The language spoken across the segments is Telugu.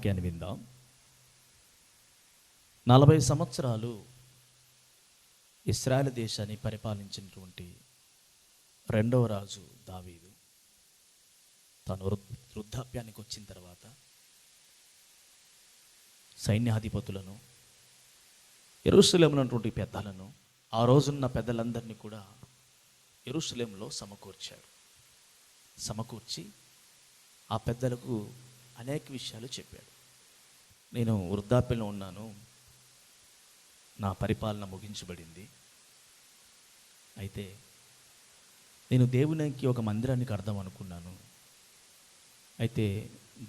వాక్యాన్ని విందాం. 40 సంవత్సరాలు ఇశ్రాయేలు దేశాన్ని పరిపాలించినటువంటి రెండవ రాజు దావీదు తను వృద్ధాప్యానికి వచ్చిన తర్వాత సైన్యాధిపతులను, యెరూషలేములో ఉన్నటువంటి పెద్దలను, ఆ రోజున్న పెద్దలందరినీ కూడా యెరూషలేములో సమకూర్చి ఆ పెద్దలకు అనేక విషయాలు చెప్పాడు. నేను వృద్ధాప్యంలో ఉన్నాను, నా పరిపాలన ముగించబడింది, అయితే నేను దేవునికి ఒక మందిరాన్ని కడదాం అనుకున్నాను, అయితే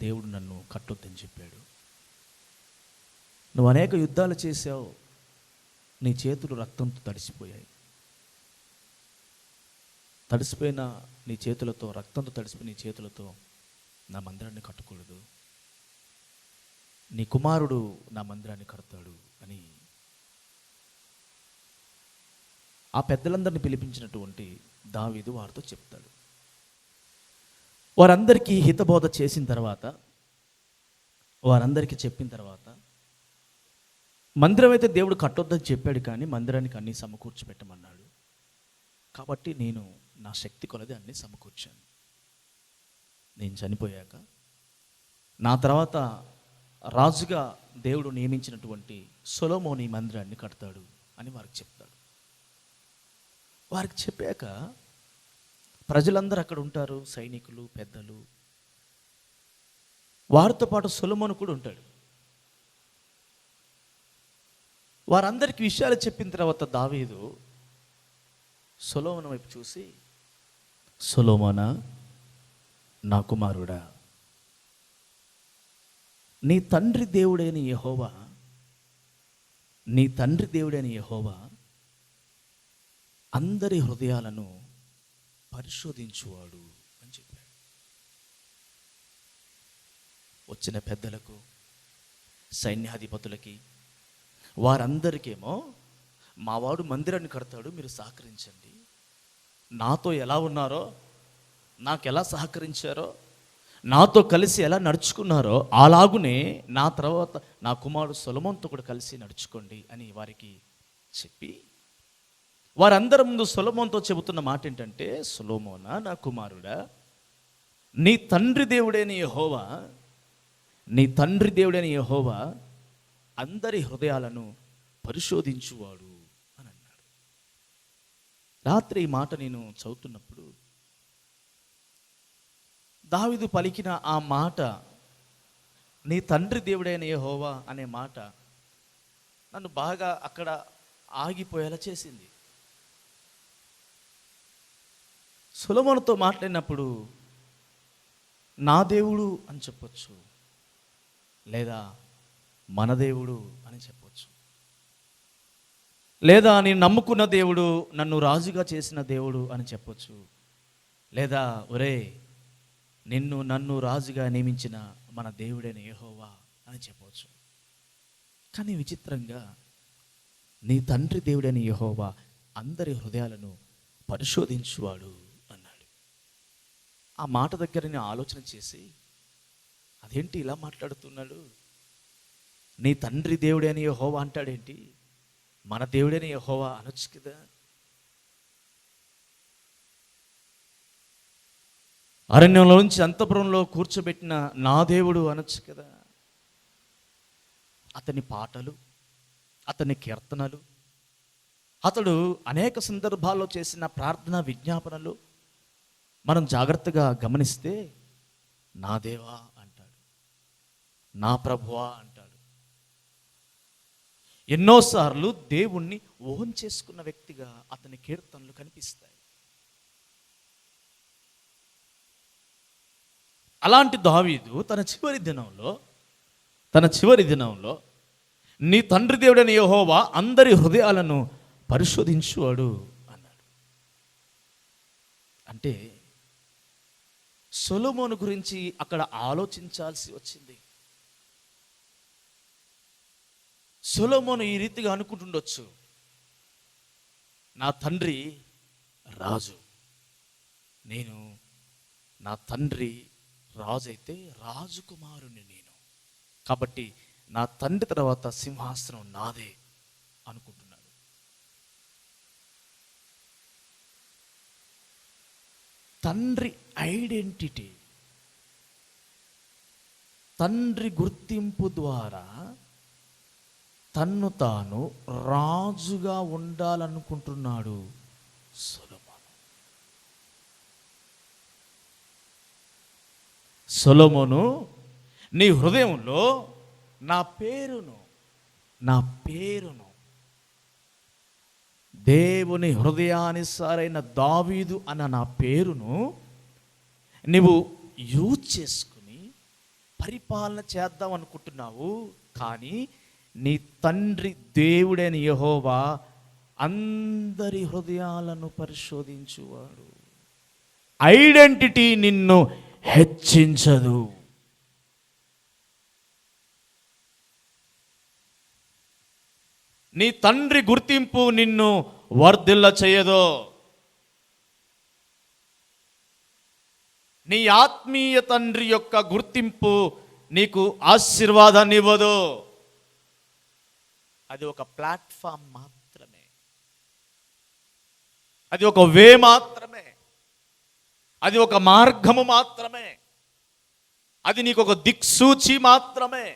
దేవుడు నన్ను కట్టొద్దని చెప్పాడు. నువ్వు అనేక యుద్ధాలు చేశావు, నీ చేతులు రక్తంతో తడిసిపోయాయి, తడిసిపోయిన నీ చేతులతో, రక్తంతో తడిసిపోయిన నీ చేతులతో నా మందిరాన్ని కట్టకూడదు, నీ కుమారుడు నా మందిరాన్ని కడతాడు అని ఆ పెద్దలందరినీ పిలిపించినటువంటి దావీదు వారితో చెప్తాడు. వారందరికీ హితబోధ చేసిన తర్వాత, వారందరికీ చెప్పిన తర్వాత, మందిరం అయితే దేవుడు కట్టొద్దని చెప్పాడు, కానీ మందిరానికి అన్నీ సమకూర్చిపెట్టమన్నాడు. కాబట్టి నేను నా శక్తి కొలది అన్నీ సమకూర్చాను. నేను చనిపోయాక నా తర్వాత రాజుగా దేవుడు నియమించినటువంటి సొలొమోను ఈ మందిరాన్ని కడతాడు అని వారికి చెప్తాడు. వారికి చెప్పాక ప్రజలందరూ అక్కడ ఉంటారు, సైనికులు, పెద్దలు, వారితో పాటు సొలొమోను కూడా ఉంటాడు. వారందరికీ విషయాలు చెప్పిన తర్వాత దావీదు సొలొమోను వైపు చూసి, సొలొమోనా, నా కుమారుడా, నీ తండ్రి దేవుడైన యెహోవా అందరి హృదయాలను పరిశోధించువాడు అని చెప్పాడు. వచ్చిన పెద్దలకు, సైన్యాధిపతులకి, వారందరికేమో మావాడు మందిరాన్ని కడతాడు, మీరు సహకరించండి, నాతో ఎలా ఉన్నారో, నాకు ఎలా సహకరించారో, నాతో కలిసి ఎలా నడుచుకున్నారో అలాగునే నా తర్వాత నా కుమారుడు సొలొమోనుతో కూడా కలిసి నడుచుకోండి అని వారికి చెప్పి, వారందరి ముందు సొలొమోనుతో చెబుతున్న మాట ఏంటంటే, సొలొమోనా, నా కుమారుడా, నీ తండ్రి దేవుడైన యెహోవా అందరి హృదయాలను పరిశోధించువాడు అని అన్నాడు. రాత్రి ఈ మాట నేను చదువుతున్నప్పుడు దావీదు పలికిన ఆ మాట, నీ తండ్రి దేవుడైన యెహోవా అనే మాట నన్ను బాగా అక్కడ ఆగిపోయేలా చేసింది. సొలొమోనుతో మాట్లాడినప్పుడు నా దేవుడు అని చెప్పొచ్చు, లేదా మన దేవుడు అని చెప్పొచ్చు, లేదా నేను నమ్ముకున్న దేవుడు, నన్ను రాజుగా చేసిన దేవుడు అని చెప్పొచ్చు, లేదా ఒరే నన్ను రాజుగా నియమించిన మన దేవుడైన యెహోవా అని చెప్పవచ్చు. కానీ విచిత్రంగా నీ తండ్రి దేవుడైన యెహోవా అందరి హృదయాలను పరిశోధించువాడు అన్నాడు. ఆ మాట దగ్గర నేను ఆలోచన చేసి, అదేంటి ఇలా మాట్లాడుతున్నాడు, నీ తండ్రి దేవుడైన యెహోవా అంటాడేంటి, మన దేవుడైన యెహోవా అనొచ్చు కదా. అరణ్యంలో నుంచి అంతఃపురంలో కూర్చోబెట్టిన నా దేవుడు అనొచ్చు కదా. అతని పాటలు, అతని కీర్తనలు, అతడు అనేక సందర్భాల్లో చేసిన ప్రార్థన విజ్ఞాపనలు మనం జాగ్రత్తగా గమనిస్తే నా దేవా అంటాడు, నా ప్రభువా అంటాడు. ఎన్నోసార్లు దేవుణ్ణి ఊహం చేసుకున్న వ్యక్తిగా అతని కీర్తనలు కనిపిస్తాయి. అలాంటి దావీదు తన చివరి దినంలో నీ తండ్రి దేవుడైన యెహోవా అందరి హృదయాలను పరిశోధించువాడు అన్నాడు. అంటే సొలొమోను గురించి అక్కడ ఆలోచించాల్సి వచ్చింది. సొలొమోను ఈ రీతిగా అనుకుంటుండొచ్చు, నా తండ్రి రాజు, నేను నా తండ్రి రాజు అయితే రాజకుమారుని నేను, కాబట్టి నా తండ్రి తర్వాత సింహాసనం నాదే అనుకుంటున్నాడు. తండ్రి ఐడెంటిటీ, తండ్రి గుర్తింపు ద్వారా తన్ను తాను రాజుగా ఉండాలనుకుంటున్నాడు సొలొమోను. సొలొమోను, నీ హృదయంలో నా పేరును దేవుని హృదయానుసారైన దావీదు అన్న నా పేరును నువ్వు యూజ్ చేసుకుని పరిపాలన చేద్దాం అనుకుంటున్నావు. కానీ నీ తండ్రి దేవుడైన యెహోవా అందరి హృదయాలను పరిశోధించువాడు. ఐడెంటిటీ నిన్ను హెచ్చించదు. నీ తండ్రి గుర్తింపు నిన్ను వర్ధిల్ల చేయదు. నీ ఆత్మీయ తండ్రి యొక్క గుర్తింపు నీకు ఆశీర్వాదాన్ని ఇవ్వదు. అది ఒక ప్లాట్ఫామ్ మాత్రమే, అది ఒక వే మాత్రమే, అది ఒక మార్గము మాత్రమే, అది నీకు ఒక దిక్సూచి మాత్రమే.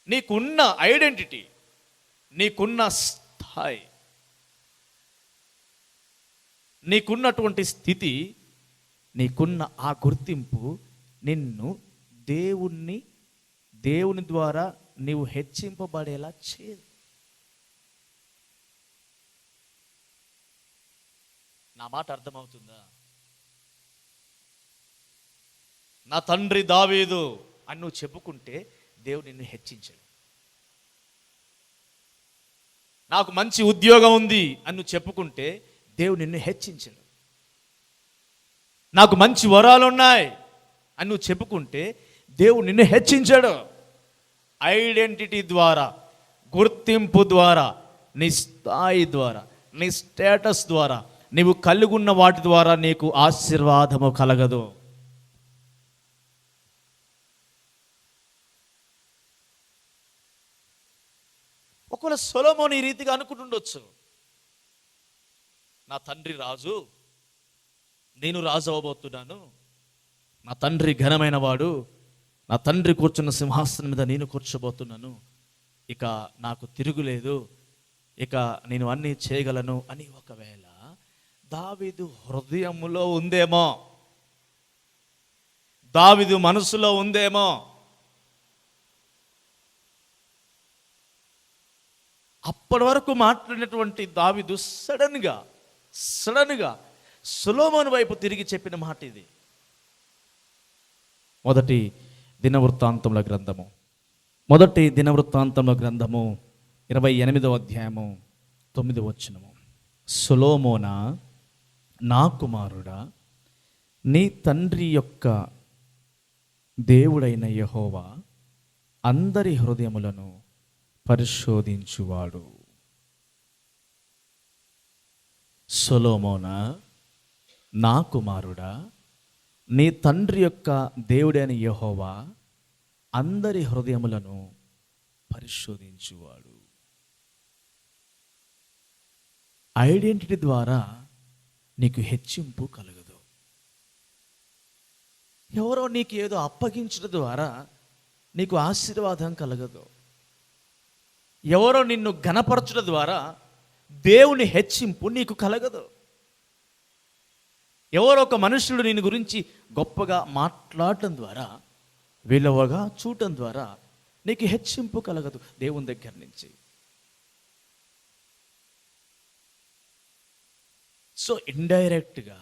నీకున్న ఐడెంటిటీ, నీకున్న స్థాయి, నీకున్నటువంటి స్థితి, నీకున్న ఆ గుర్తింపు నిన్ను దేవుని ద్వారా నీవు హెచ్చింపబడేలా చేయదు. నా మాట అర్థమవుతుందా? నా తండ్రి దావీదు అని నువ్వు చెప్పుకుంటే దేవుడు నిన్ను హెచ్చించడు. నాకు మంచి ఉద్యోగం ఉంది అని నువ్వు చెప్పుకుంటే దేవుడు నిన్ను హెచ్చించడు. నాకు మంచి వరాలు ఉన్నాయి అని నువ్వు చెప్పుకుంటే దేవుడు నిన్ను హెచ్చించడు. ఐడెంటిటీ ద్వారా, గుర్తింపు ద్వారా, నీ స్థాయి ద్వారా, నీ స్టేటస్ ద్వారా, నీవు కలిగి ఉన్న వాటి ద్వారా నీకు ఆశీర్వాదము కలగదు. ఒకవేళ సొలొమోను ఈ రీతిగా అనుకుంటుండొచ్చు, నా తండ్రి రాజు, నేను రాజు అవ్వబోతున్నాను, నా తండ్రి ఘనమైన వాడు, నా తండ్రి కూర్చున్న సింహాసనం మీద నేను కూర్చోబోతున్నాను, ఇక నాకు తిరుగులేదు, ఇక నేను అన్నీ చేయగలను అని ఒకవేళ దావీదు హృదయములో ఉందేమో, దావీదు మనసులో ఉందేమో. అప్పటి వరకు మాట్లాడినటువంటి దావీదు సడన్గా సొలొమోను వైపు తిరిగి చెప్పిన మాట ఇది. మొదటి దినవృత్తాంతముల గ్రంథము 28వ అధ్యాయము 9వ వచనము. సొలొమోనా, నా కుమారుడా, నీ తండ్రి యొక్క దేవుడైన యెహోవా అందరి హృదయములను పరిశోధించువాడు. సొలొమోనా, నా కుమారుడా, నీ తండ్రి యొక్క దేవుడైన యెహోవా అందరి హృదయములను పరిశోధించువాడు. ఐడెంటిటీ ద్వారా నీకు హెచ్చింపు కలగదు. ఎవరో నీకు ఏదో అప్పగించడం ద్వారా నీకు ఆశీర్వాదం కలగదు. ఎవరో నిన్ను ఘనపరచడం ద్వారా దేవుని హెచ్చింపు నీకు కలగదు. ఎవరో ఒక మనుషుడు నిన్ను గురించి గొప్పగా మాట్లాడటం ద్వారా, విలువగా చూడటం ద్వారా నీకు హెచ్చింపు కలగదు దేవుని దగ్గర నుంచి. సో ఇండైరెక్ట్గా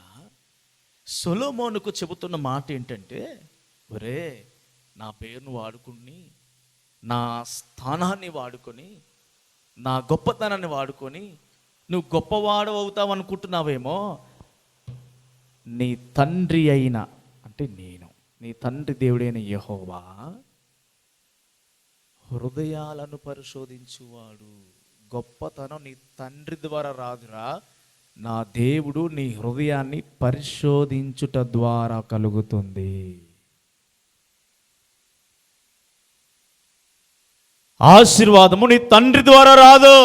సొలొమోనుకు చెబుతున్న మాట ఏంటంటే, ఒరే, నా పేరును వాడుకుని, నా స్థానాన్ని వాడుకొని, నా గొప్పతనాన్ని వాడుకొని నువ్వు గొప్పవాడు అవుతావు అనుకుంటున్నావేమో. నీ తండ్రి అయిన, అంటే నేను, నీ తండ్రి దేవుడైన యెహోవా హృదయాలను పరిశోధించువాడు. గొప్పతనం నీ తండ్రి ద్వారా రాదురా, నా దేవుడు నీ హృదయాన్ని పరిశోధించుట ద్వారా కలుగుతుంది. ఆశీర్వాదము నీ తండ్రి ద్వారా రాదు.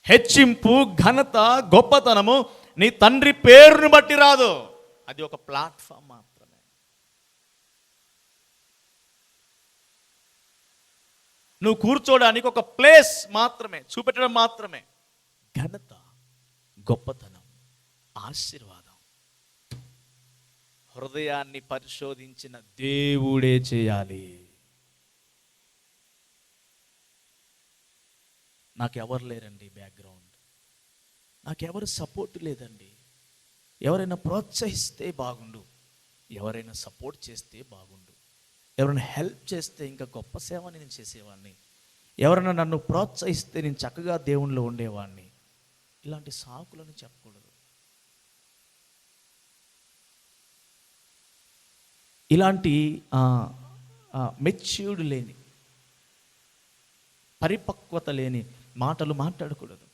హెచ్చింపు, ఘనత, గొప్పతనము నీ తండ్రి పేరును బట్టి రాదు. అది ఒక ప్లాట్ఫామ్ మాత్రమే. నువ్వు కూర్చోడానికి ఒక ప్లేస్ మాత్రమే, చూపెట్టడం మాత్రమే. ఘనత, గొప్పతనం, ఆశీర్వాదం హృదయాన్ని పరిశోధించిన దేవుడే చేయాలి. నాకెవరు లేరండి బ్యాక్గ్రౌండ్, నాకెవరు సపోర్ట్ లేదండి. ఎవరైనా ప్రోత్సహిస్తే బాగుండు, ఎవరైనా సపోర్ట్ చేస్తే బాగుండు, ఎవరైనా హెల్ప్ చేస్తే ఇంకా గొప్ప సేవని నేను చేసేవాడిని, ఎవరైనా నన్ను ప్రోత్సహిస్తే నేను చక్కగా దేవునిలో ఉండేవాడిని. ఇలాంటి సాకులను చెప్పకూడదు. ఇలాంటి మెచ్యూర్డ్ లేని, పరిపక్వత లేని మాటలు మాట్లాడకూడదు.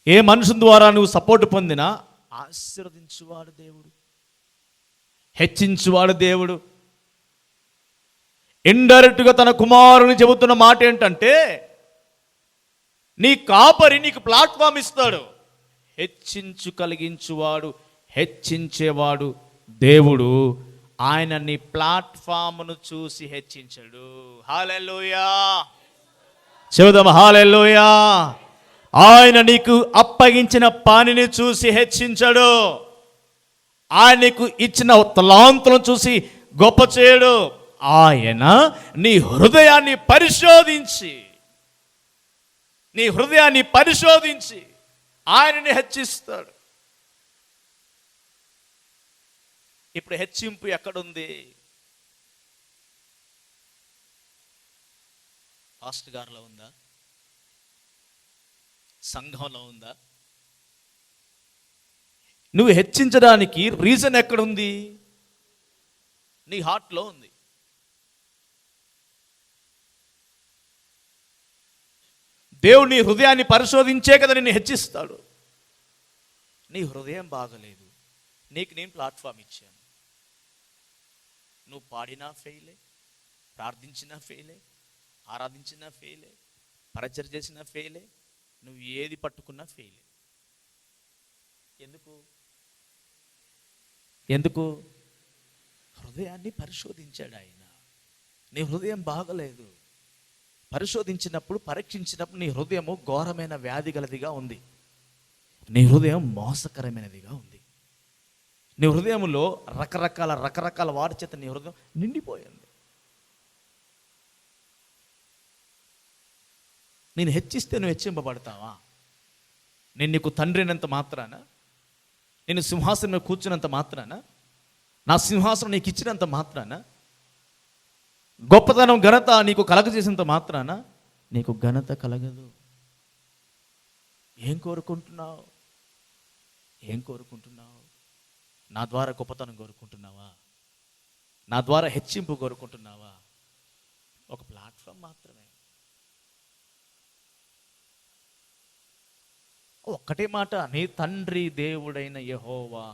ఏ మనుషుల ద్వారా నువ్వు సపోర్ట్ పొందినా ఆశీర్వదించువాడు దేవుడు, హెచ్చించువాడు దేవుడు. ఇండైరెక్ట్గా తన కుమారుని చెబుతున్న మాట ఏంటంటే, నీ కాపరి నీకు ప్లాట్ఫామ్ ఇస్తాడు. హెచ్చించు కలిగించువాడు, హెచ్చించేవాడు దేవుడు. ఆయన నీ ప్లాట్ఫామ్ను చూసి హెచ్చించడు. హల్లెలూయా, చెబుదాం హల్లెలూయా. ఆయన నీకు అప్పగించిన పనిని చూసి హెచ్చించడు. ఆయన నీకు ఇచ్చిన తలాంతులను చూసి గొప్ప చేయడు. ఆయన నీ హృదయాన్ని పరిశోధించి, నీ హృదయాన్ని పరిశోధించి ఆయనని హెచ్చిస్తాడు. ఇప్పుడు హెచ్చింపు ఎక్కడుంది? పాస్టర్ గారిలో ఉందా? సంఘంలో ఉందా? నువ్వు హెచ్చించడానికి రీజన్ ఎక్కడుంది? నీ హార్ట్లో ఉంది. దేవుడు నీ హృదయాన్ని పరిశోధించే కదా నిన్ను హెచ్చిస్తాడు. నీ హృదయం బాగలేదు, నీకు నేను ప్లాట్ఫామ్ ఇచ్చాను. నువ్వు పాడినా ఫెయిలే, ప్రార్థించినా ఫెయిలే, ఆరాధించినా ఫెయిలే, పరిచర్య చేసినా ఫెయిలే, నువ్వు ఏది పట్టుకున్నా ఫెయిలే. ఎందుకు? హృదయాన్ని పరిశోధించాడు ఆయన. నీ హృదయం బాగలేదు. పరిశోధించినప్పుడు, పరీక్షించినప్పుడు నీ హృదయము ఘోరమైన వ్యాధి గలదిగా ఉంది. నీ హృదయం మోసకరమైనదిగా ఉంది. నీ హృదయంలో రకరకాల వారి చేత నీ హృదయం నిండిపోయింది. నేను హెచ్చిస్తే నువ్వు హెచ్చింపబడతావా? నేను నీకు తండ్రినంత మాత్రాన, నేను సింహాసనం మీద కూర్చున్నంత మాత్రాన, నా సింహాసనం నీకు ఇచ్చినంత మాత్రాన, గొప్పతనం ఘనత నీకు కలగజేసినంత మాత్రాన నీకు ఘనత కలగదు. ఏం కోరుకుంటున్నావు? నా ద్వారా గొప్పతనం కోరుకుంటున్నావా? నా ద్వారా హెచ్చింపు కోరుకుంటున్నావా? ఒక ప్లాట్ఫామ్ మాత్రమే. ఒక్కటే మాట, నీ తండ్రి దేవుడైన యెహోవా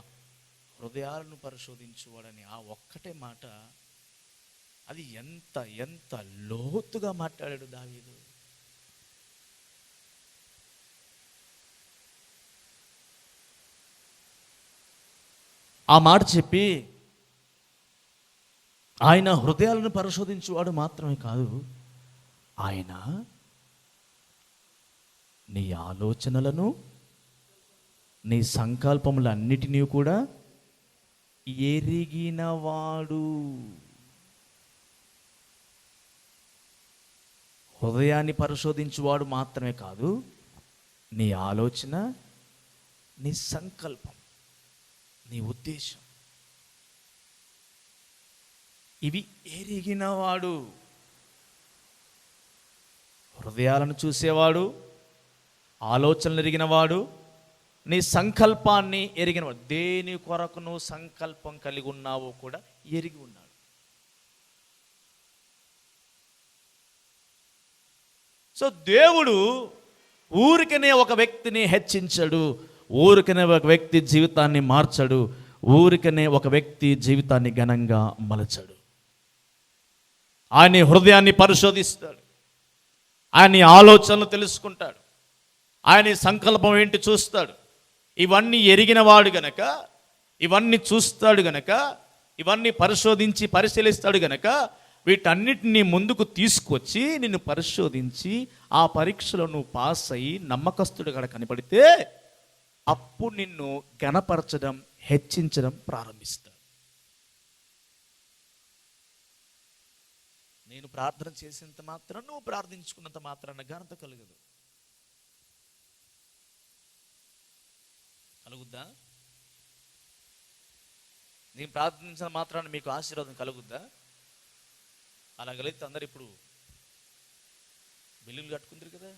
హృదయాలను పరిశోధించువాడని ఆ ఒక్కటే మాట, అది ఎంత లోతుగా మాట్లాడాడు దావీదు. ఆ మాట చెప్పి ఆయన హృదయాలను పరిశోధించువాడు మాత్రమే కాదు, ఆయన నీ ఆలోచనలను, నీ సంకల్పములన్నిటినీ కూడా ఎరిగినవాడు. హృదయాన్ని పరిశోధించువాడు మాత్రమే కాదు, నీ ఆలోచన, నీ సంకల్పం, నీ ఉద్దేశం, ఇవి ఎరిగినవాడు. హృదయాలను చూసేవాడు, ఆలోచనలు ఎరిగినవాడు, నీ సంకల్పాన్ని ఎరిగినవాడు. దేని కొరకు నువ్వు సంకల్పం కలిగి ఉన్నావో కూడా ఎరిగి ఉన్నాడు. సో దేవుడు ఊరికనే ఒక వ్యక్తిని హెచ్చించడు, ఊరికనే ఒక వ్యక్తి జీవితాన్ని మార్చడు, ఊరికనే ఒక వ్యక్తి జీవితాన్ని ఘనంగా మలచడు. ఆయన హృదయాన్ని పరిశోధిస్తాడు, ఆయన ఆలోచనలు తెలుసుకుంటాడు, ఆయన సంకల్పం ఏంటి చూస్తాడు. ఇవన్నీ ఎరిగినవాడు గనక, ఇవన్నీ చూస్తాడు గనక, ఇవన్నీ పరిశోధించి పరిశీలిస్తాడు గనక, వీటన్నిటిని ముందుకు తీసుకొచ్చి నిన్ను పరిశోధించి ఆ పరీక్షలో నువ్వు పాస్ అయ్యి నమ్మకస్తుడు గడ కనపడితే అప్పుడు నిన్ను ఘనపరచడం, హెచ్చించడం ప్రారంభిస్తాడు. నేను ప్రార్థన చేసినంత మాత్రం, నువ్వు ప్రార్థించుకున్నంత మాత్రాన ఘనత కలుగుద్దా? నేను ప్రార్థించిన మాత్రాన మీకు ఆశీర్వాదం కలుగుద్దా? అలా కలిగితే అందరు ఇప్పుడు బిల్లులు కట్టుకుంటారు కదా,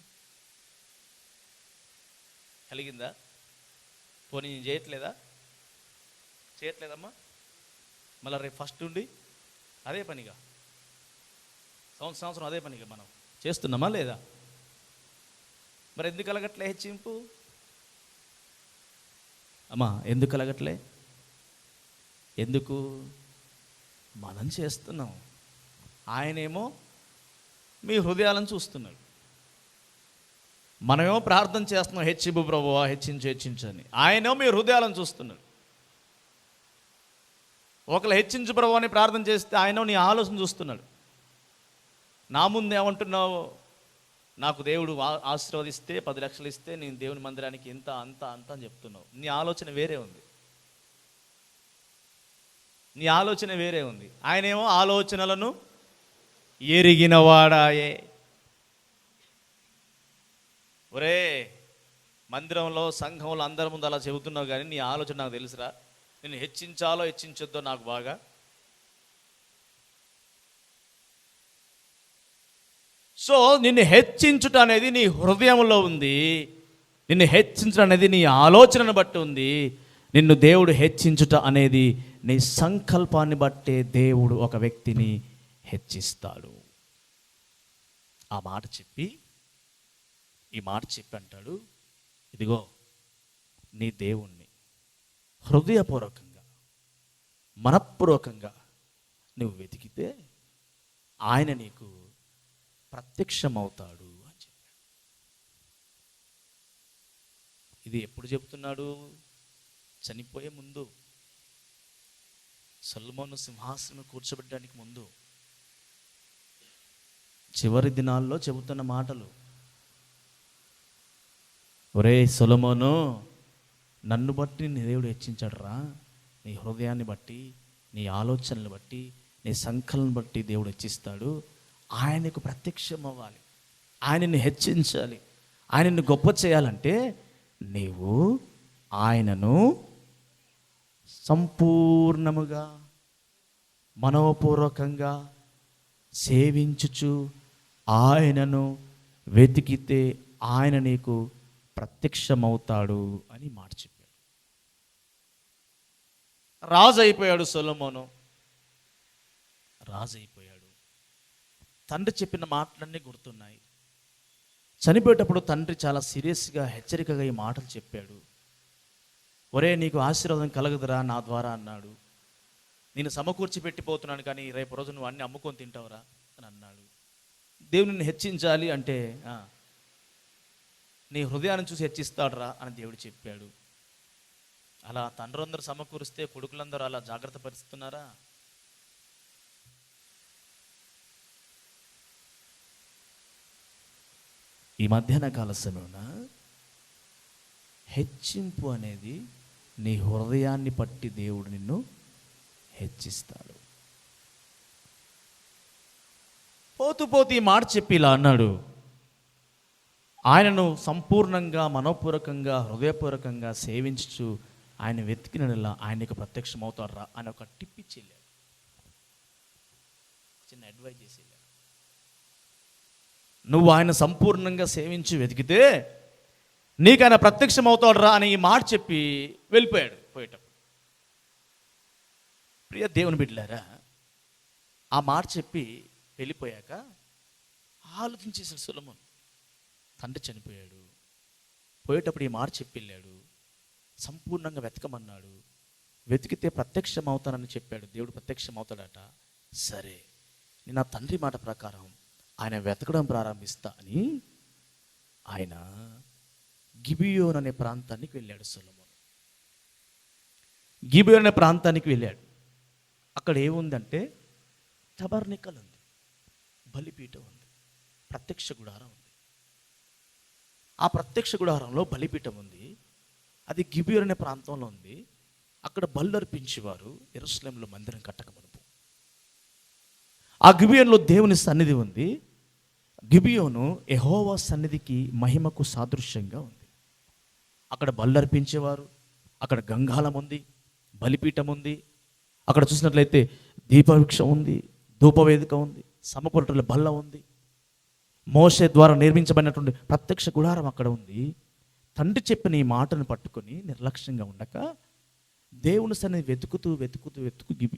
కలిగిందా? పోనీ నేను చేయట్లేదమ్మా? మళ్ళీ రేపు ఫస్ట్ ఉండి అదే పనిగా సంవత్సరం అదే పనిగా మనం చేస్తున్నామా లేదా? మరి ఎందుకు కలగట్లే హెచ్చింపు? అమ్మా ఎందుకు కలగట్లే? ఎందుకు? మనం చేస్తున్నాం, ఆయనేమో మీ హృదయాలను చూస్తున్నాడు. మనమేమో ప్రార్థన చేస్తున్నాం, హెచ్చింపు ప్రభువా, హెచ్చించని. ఆయనేమో మీ హృదయాలను చూస్తున్నాడు. ఒకళ్ళు హెచ్చించు ప్రభు అని ప్రార్థన చేస్తే ఆయన నీ ఆలోచన చూస్తున్నాడు. నా ముందు ఏమంటున్నావు? నాకు దేవుడు ఆశీర్వదిస్తే 10 లక్షలు ఇస్తే నేను దేవుని మందిరానికి ఇంత అంత అంత అని చెప్తున్నావు. నీ ఆలోచన వేరే ఉంది, నీ ఆలోచన వేరే ఉంది. ఆయనేమో ఆలోచనలను ఎరిగినవాడాయే. ఒరే, మందిరంలో సంఘంలో అందరి ముందు అలా చెబుతున్నావు, కానీ నీ ఆలోచన నాకు తెలుసురా. నేను హెచ్చించాలో హెచ్చించొద్దో నాకు బాగా. సో నిన్ను హెచ్చించుట అనేది నీ హృదయంలో ఉంది, నిన్ను హెచ్చించడం అనేది నీ ఆలోచనను బట్టి ఉంది. నిన్ను దేవుడు హెచ్చించుట అనేది నీ సంకల్పాన్ని బట్టే దేవుడు ఒక వ్యక్తిని హెచ్చిస్తాడు. ఈ మాట చెప్పి అంటాడు, ఇదిగో నీ దేవుణ్ణి హృదయపూర్వకంగా మనఃపూర్వకంగా నువ్వు వెతికితే ఆయన నీకు ప్రత్యక్షమవుతాడు అని చెప్పాడు. ఇది ఎప్పుడు చెప్తున్నాడు? చనిపోయే ముందు, సొలొమోను సింహాసనం కూర్చోబెట్టడానికి ముందు, చివరి దినాల్లో చెబుతున్న మాటలు. ఒరే సొలొమోను, నన్ను బట్టి నీ దేవుడు హెచ్చించాడు రా. నీ హృదయాన్ని బట్టి, నీ ఆలోచనలు బట్టి, నీ సంకల్పం బట్టి దేవుడు హెచ్చిస్తాడు. ఆయనకు ప్రత్యక్షం అవ్వాలి, ఆయనని హెచ్చించాలి, ఆయనని గొప్ప చేయాలంటే నీవు ఆయనను సంపూర్ణముగా మనోపూర్వకంగా సేవించుచు ఆయనను వెతికితే ఆయన నీకు ప్రత్యక్షమవుతాడు అని మాట చెప్పాడు. రాజు అయిపోయాడు సొలొమోను, రాజు అయిపోయాడు. తండ్రి చెప్పిన మాటలన్నీ గుర్తున్నాయి. చనిపోయేటప్పుడు తండ్రి చాలా సీరియస్గా హెచ్చరికగా ఈ మాటలు చెప్పాడు. ఒరే, నీకు ఆశీర్వాదం కలగదురా నా ద్వారా అన్నాడు. నేను సమకూర్చి పెట్టిపోతున్నాను, కానీ రేపు రోజు నువ్వు అన్ని అమ్ముకొని తింటావురా అని అన్నాడు. దేవుని హెచ్చించాలి అంటే నీ హృదయాన్ని చూసి హెచ్చిస్తాడురా అని దేవుడు చెప్పాడు. అలా తండ్రులందరూ సమకూరిస్తే కొడుకులందరూ అలా జాగ్రత్త పరుస్తున్నారా? ఈ మధ్యాహ్న కాల సమయమున హెచ్చింపు అనేది నీ హృదయాన్ని పట్టి దేవుడు నిన్ను హెచ్చిస్తాడు. పోతూ పోతూ ఈ మాట చెప్పి ఇలా అన్నాడు, ఆయనను సంపూర్ణంగా మనోపూర్వకంగా హృదయపూర్వకంగా సేవించు ఆయన వెతికినలా ఆయనకు ప్రత్యక్షం అవుతాడు రా అని ఒక టిప్ ఇచ్చేళ్ళాడు, చిన్న అడ్వైజ్ చేసి వెళ్ళాడు. నువ్వు ఆయన సంపూర్ణంగా సేవించి వెతికితే నీకు ఆయన ప్రత్యక్షం అవుతాడు రా అని ఈ మాట చెప్పి వెళ్ళిపోయాడు. పోయేటప్పుడు ప్రియ దేవుని బిడ్డలారా, ఆ మాట చెప్పి వెళ్ళిపోయాక ఆలోచించేసాడు సొలొమోను. తండ్రి చనిపోయాడు. పోయేటప్పుడు ఈ మాట చెప్పి వెళ్ళాడు, సంపూర్ణంగా వెతకమన్నాడు. వెతికితే ప్రత్యక్షం అవుతానని చెప్పాడు. దేవుడు ప్రత్యక్షం అవుతాడట. సరే, నేను నా తండ్రి మాట ప్రకారం ఆయన వెతకడం ప్రారంభిస్తా అని ఆయన గిబియోన్ అనే ప్రాంతానికి వెళ్ళాడు. సొలొమోను గిబియోన్ అనే ప్రాంతానికి వెళ్ళాడు. అక్కడ ఏముందంటే టబర్నికల్ ఉంది, బలిపీఠం ఉంది, ప్రత్యక్ష గుడారం ఉంది. ఆ ప్రత్యక్ష గుడారంలో బలిపీఠం ఉంది. అది గిబియోన్ అనే ప్రాంతంలో ఉంది. అక్కడ బలు అర్పించేవారు యెరూషలేములో మందిరం కట్టక మునుపు. ఆ గిబియోన్లో దేవుని సన్నిధి ఉంది. గిబియోను యెహోవా సన్నిధికి మహిమకు సాదృశ్యంగా ఉంది. అక్కడ బలు అర్పించేవారు. అక్కడ గంగాళం ఉంది, బలిపీఠం ఉంది. అక్కడ చూసినట్లయితే దీపవృక్షం ఉంది, ధూపవేదిక ఉంది, సమపొరటుల బల్ల ఉంది. మోషే ద్వారా నిర్మించబడినటువంటి ప్రత్యక్ష గుడారం అక్కడ ఉంది. తండ్రి చెప్పిన ఈ మాటను పట్టుకొని నిర్లక్ష్యంగా ఉండక దేవుని సన్నిధి వెతుకుతూ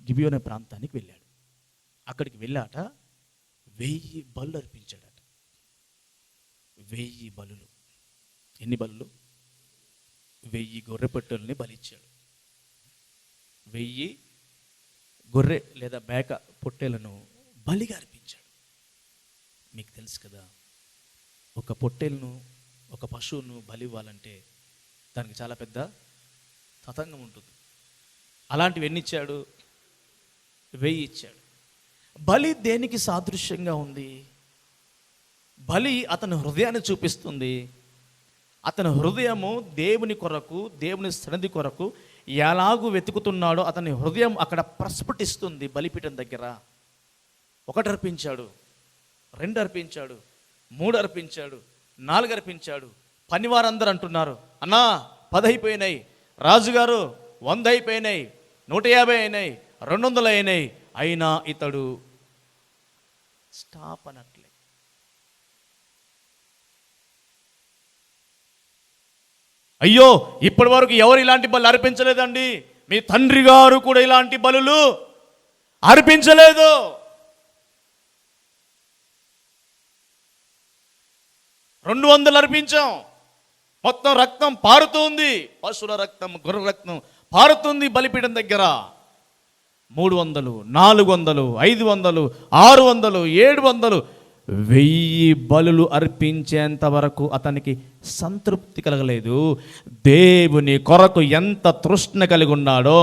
గిబియోన్ అనే ప్రాంతానికి వెళ్ళాడు. అక్కడికి వెళ్ళాట 1000 బలులు అర్పించాడట. 1000 బలులు. ఎన్ని బలులు? 1000 గొర్రె పొట్టేలుని బలిచ్చాడు. 1000 గొర్రె లేదా మేక పొట్టేలను బలిగా అర్పించాడు. మీకు తెలుసు కదా, ఒక పొట్టేలును, ఒక పశువును బలి ఇవ్వాలంటే దానికి చాలా పెద్ద తతంగం ఉంటుంది. అలాంటివి ఎన్ని ఇచ్చాడు? 1000 ఇచ్చాడు. బలి దేనికి సాదృశ్యంగా ఉంది? బలి అతని హృదయాన్ని చూపిస్తుంది. అతని హృదయము దేవుని కొరకు, దేవుని సన్నిధి కొరకు ఎలాగూ వెతుకుతున్నాడో అతని హృదయం అక్కడ ప్రస్ఫుటిస్తుంది. బలిపీఠం దగ్గర 1 అర్పించాడు, 2 అర్పించాడు, 3 అర్పించాడు, 4 అర్పించాడు. పనివారందరూ అంటున్నారు, అన్నా 10 అయిపోయినాయి, రాజుగారు 100 అయిపోయినాయి, 150 అయినాయి, 200 అయినాయి. అయినా ఇతడు స్టాప్ అనట్లే. అయ్యో, ఇప్పటి వరకు ఎవరు ఇలాంటి బలు అర్పించలేదండి, మీ తండ్రి గారు కూడా ఇలాంటి బలులు అర్పించలేదు. రెండు 200 అర్పించాం, మొత్తం రక్తం పారుతుంది, పశువుల రక్తం, గొర్రెల రక్తం పారుతుంది బలిపీఠం దగ్గర. 300, 400, 500, 600, 700, 1000 బలులు అర్పించేంత వరకు అతనికి సంతృప్తి కలగలేదు. దేవుని కొరకు ఎంత తృష్ణ కలిగి ఉన్నాడో,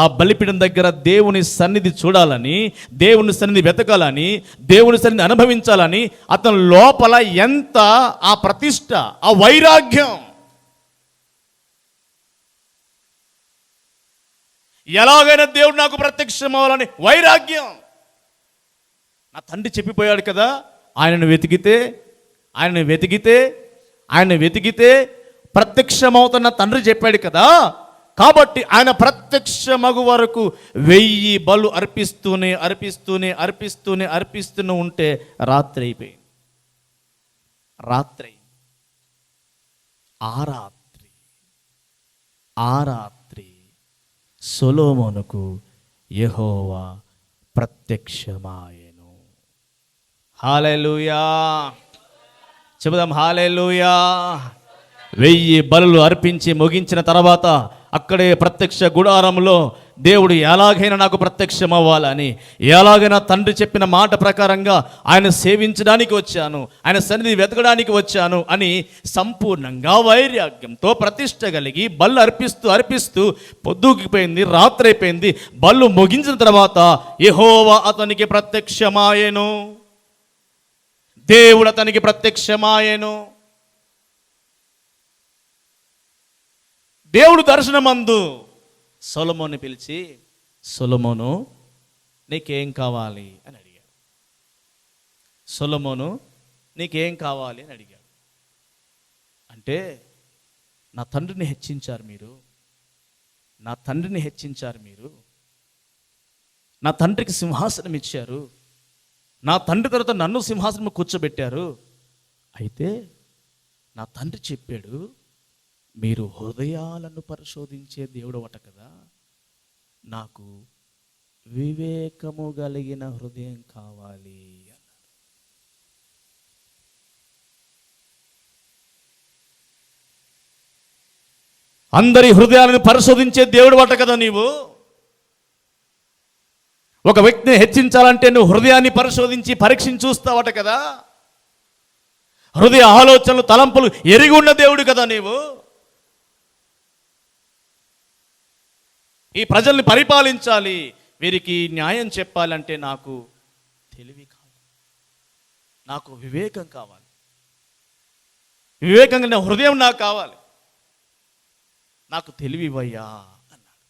ఆ బలిపీఠం దగ్గర దేవుని సన్నిధి చూడాలని, దేవుని సన్నిధి వెతకాలని, దేవుని సన్నిధి అనుభవించాలని అతని లోపల ఎంత ఆ ప్రతిష్ట, ఆ వైరాగ్యం. ఎలాగైనా దేవుడు నాకు ప్రత్యక్షం అవ్వాలని వైరాగ్యం. నా తండ్రి చెప్పిపోయాడు కదా, ఆయనను వెతికితే ప్రత్యక్షమవుతున్న తండ్రి చెప్పాడు కదా, కాబట్టి ఆయన ప్రత్యక్షమగు వరకు 1000 బలు అర్పిస్తూనే ఉంటే రాత్రి అయిపోయింది. ఆ రాత్రి సొలొమోనుకు యెహోవా ప్రత్యక్షమాయెను. హల్లెలూయా, చెబుదాం హల్లెలూయా. 1000 బలులు అర్పించి ముగించిన తర్వాత అక్కడే ప్రత్యక్ష గుడారంలో దేవుడు ఎలాగైనా నాకు ప్రత్యక్షం అవ్వాలని, ఎలాగైనా తండ్రి చెప్పిన మాట ప్రకారంగా ఆయన సేవించడానికి వచ్చాను, ఆయన సన్నిధి వెతకడానికి వచ్చాను అని సంపూర్ణంగా వైరాగ్యంతో ప్రతిష్ట కలిగి బళ్ళు అర్పిస్తూ పొద్దుకిపోయింది, రాత్రి అయిపోయింది. బళ్ళు ముగించిన తర్వాత యెహోవా అతనికి ప్రత్యక్షమాయెను. దేవుడు అతనికి ప్రత్యక్షమాయెను. దేవుడు దర్శనమందు సొలొమోను పిలిచి, సొలొమోను నీకేం కావాలి అని అడిగాడు. సొలొమోను నీకేం కావాలి అని అడిగాడు. అంటే నా తండ్రిని హెచ్చించారు మీరు, నా తండ్రికి సింహాసనం ఇచ్చారు, నా తండ్రి తర్వాత నన్ను సింహాసనం కూర్చోబెట్టారు. అయితే నా తండ్రి చెప్పాడు, మీరు హృదయాలను పరిశోధించే దేవుడు అట కదా, నాకు వివేకము కలిగిన హృదయం కావాలి అన్నాడు. అందరి హృదయాలను పరిశోధించే దేవుడు అట కదా నీవు. ఒక వ్యక్తిని హెచ్చించాలంటే నువ్వు హృదయాన్ని పరిశోధించి పరీక్షించి చూస్తావట కదా. హృదయ ఆలోచనలు తలంపులు ఎరిగి ఉన్న దేవుడు కదా నీవు. ఈ ప్రజల్ని పరిపాలించాలి, వీరికి న్యాయం చెప్పాలంటే నాకు తెలివి కావాలి, నాకు వివేకం కావాలి, వివేకంగా హృదయం నాకు కావాలి, నాకు తెలివి ఇవ్వయ్యా అన్నాడు.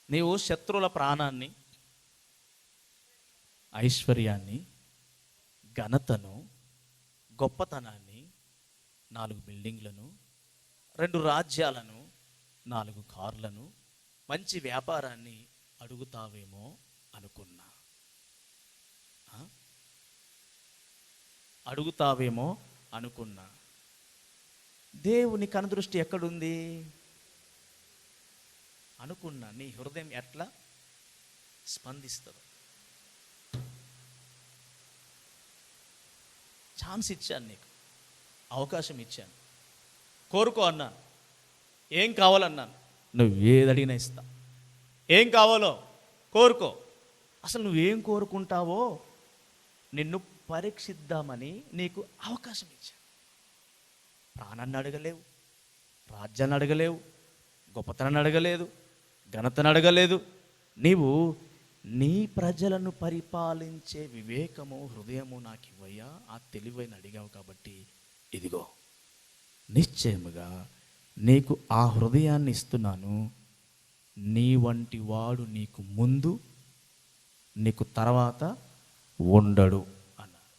నీవు శత్రువుల ప్రాణాన్ని, ఐశ్వర్యాన్ని, ఘనతను, గొప్పతనాన్ని, 4 బిల్డింగ్లను, 2 రాజ్యాలను, 4 కార్లను, మంచి వ్యాపారాన్ని అడుగుతావేమో అనుకున్నా. అడుగుతావేమో అనుకున్నా. దేవుని కనుదృష్టి ఎక్కడుంది అనుకున్నా. నీ హృదయం ఎట్లా స్పందిస్తుంది? ఛాన్స్ ఇచ్చాను, నీకు అవకాశం ఇచ్చాను, కోరుకో అన్నాను. ఏం కావాలన్నాను? నువ్వు ఏది అడిగినా ఇస్తా. ఏం కావాలో కోరుకో. అసలు నువ్వేం కోరుకుంటావో నిన్ను పరీక్షిద్దామని నీకు అవకాశం ఇచ్చాను. ప్రాణాన్ని అడగలేవు, రాజ్యాన్ని అడగలేవు, గొప్పతనాన్ని అడగలేదు, ఘనతను అడగలేదు. నీవు నీ ప్రజలను పరిపాలించే వివేకము, హృదయము నాకు ఇవ్వయ్యా, ఆ తెలివైన అడిగావు కాబట్టి ఇదిగో నిశ్చయముగా నీకు ఆ హృదయాన్ని ఇస్తున్నాను. నీ వంటి వాడు నీకు ముందు, నీకు తర్వాత ఉండడు అన్నారు.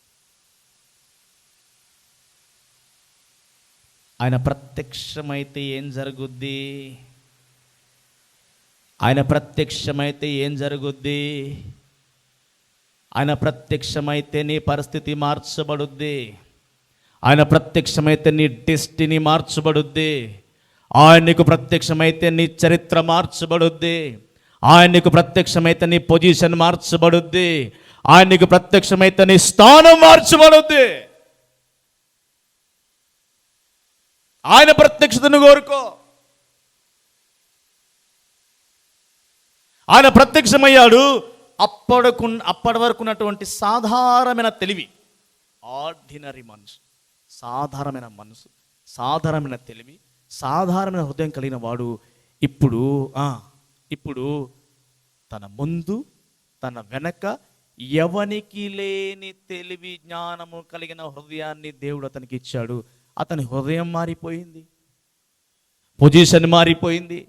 ఆయన ప్రత్యక్షమైతే ఏం జరుగుద్ది? ఆయన ప్రత్యక్షమైతే ఏం జరుగుద్ది? ఆయన ప్రత్యక్షమైతే నీ పరిస్థితి మార్చబడుద్ది. ఆయన ప్రత్యక్షమైతే నీ డెస్టినీ మార్చబడుద్ది. ఆయన నీకు ప్రత్యక్షమైతే నీ చరిత్ర మార్చబడుద్ది. ఆయన నీకు ప్రత్యక్షమైతే నీ పొజిషన్ మార్చబడుద్ది. ఆయన నీకు ప్రత్యక్షమైతే నీ స్థానం మార్చబడుద్ది. ఆయన ప్రత్యక్షతను కోరుకో. ఆయన ప్రత్యక్షమయ్యాడు. అప్పటి వరకు ఉన్నటువంటి సాధారణమైన తెలివి, ఆర్డినరీ మనసు, సాధారణమైన మనసు, సాధారణమైన తెలివి, సాధారణమైన హృదయం కలిగిన వాడు ఇప్పుడు తన ముందు తన వెనక ఎవనికి లేని తెలివి జ్ఞానము కలిగిన హృదయాన్ని దేవుడు అతనికి ఇచ్చాడు. అతని హృదయం మారిపోయింది, పొజిషన్ మారిపోయింది,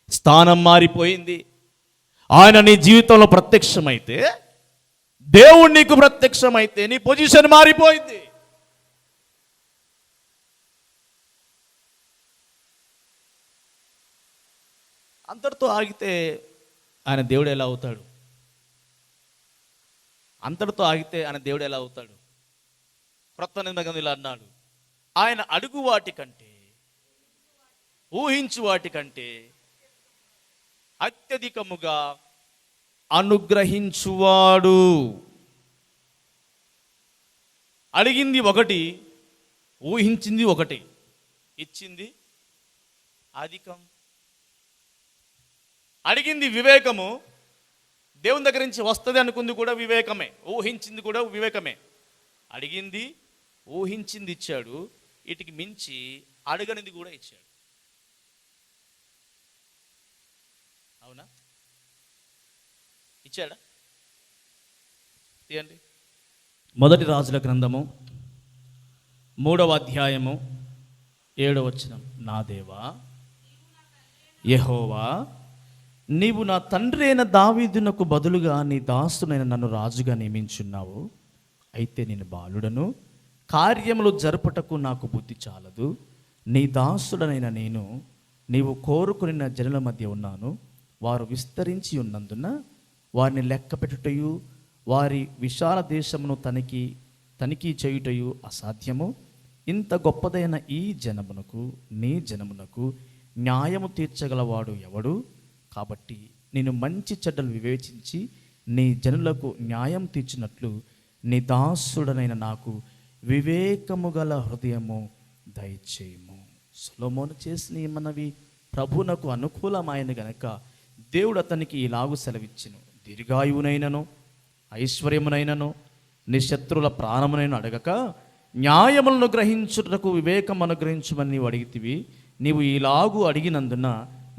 స్థానం మారిపోయింది. ఆయన నీ జీవితంలో ప్రత్యక్షమైతే, దేవుడు నీకు ప్రత్యక్షమైతే నీ పొజిషన్ మారిపోయింది. అంతటితో ఆగితే ఆయన దేవుడు ఎలా అవుతాడు? అంతటితో ఆగితే ఆయన దేవుడు ఎలా అవుతాడు? క్రొత్త నిబంధన ఇలా అన్నాడు, ఆయన అడుగు వాటి కంటే, ఊహించు వాటి కంటే అత్యధికముగా అనుగ్రహించువాడు. అడిగింది ఒకటి, ఊహించింది ఒకటి, ఇచ్చింది అధికం. అడిగింది వివేకము, దేవుని దగ్గర నుంచి వస్తుంది అనుకుంది కూడా వివేకమే, ఊహించింది కూడా వివేకమే. అడిగింది, ఊహించింది ఇచ్చాడు, వీటికి మించి అడగనిది కూడా ఇచ్చాడు. అవునా? ఇచ్చాడా? తీయండి. మొదటి రాజుల గ్రంథము 3వ అధ్యాయము 7వ వచనం. నా దేవా యెహోవా, నీవు నా తండ్రి అయిన దావీదునకు బదులుగా నీ దాసునైన నన్ను రాజుగా నియమించున్నావు. అయితే నేను బాలుడను, కార్యములు జరుపుటకు నాకు బుద్ధి చాలదు. నీ దాసుడనైన నేను నీవు కోరుకుని జనుల మధ్య ఉన్నాను. వారు విస్తరించి ఉన్నందున వారిని లెక్క పెట్టుటయు వారి విశాల దేశమును తనిఖీ చేయుటయు అసాధ్యము. ఇంత గొప్పదైన ఈ జనమునకు, నీ జనమునకు న్యాయము తీర్చగలవాడు ఎవడు? కాబట్టి నేను మంచి చెడ్డలు వివేచించి నీ జనులకు న్యాయం తీర్చినట్లు నీ దాసుడనైన నాకు వివేకము గల హృదయము దయచేయము. సొలొమోను చేసిన ఈ మనవి ప్రభునకు అనుకూలమైన గనక దేవుడు అతనికి ఇలాగు సెలవిచ్చెను. దీర్ఘాయువునైనను ఐశ్వర్యమునైనను నీ శత్రువుల ప్రాణమునైనా అడగక న్యాయములను గ్రహించుటకు వివేకం అనుగ్రహించమని నీవు అడిగితివి. నీవు ఇలాగు అడిగినందున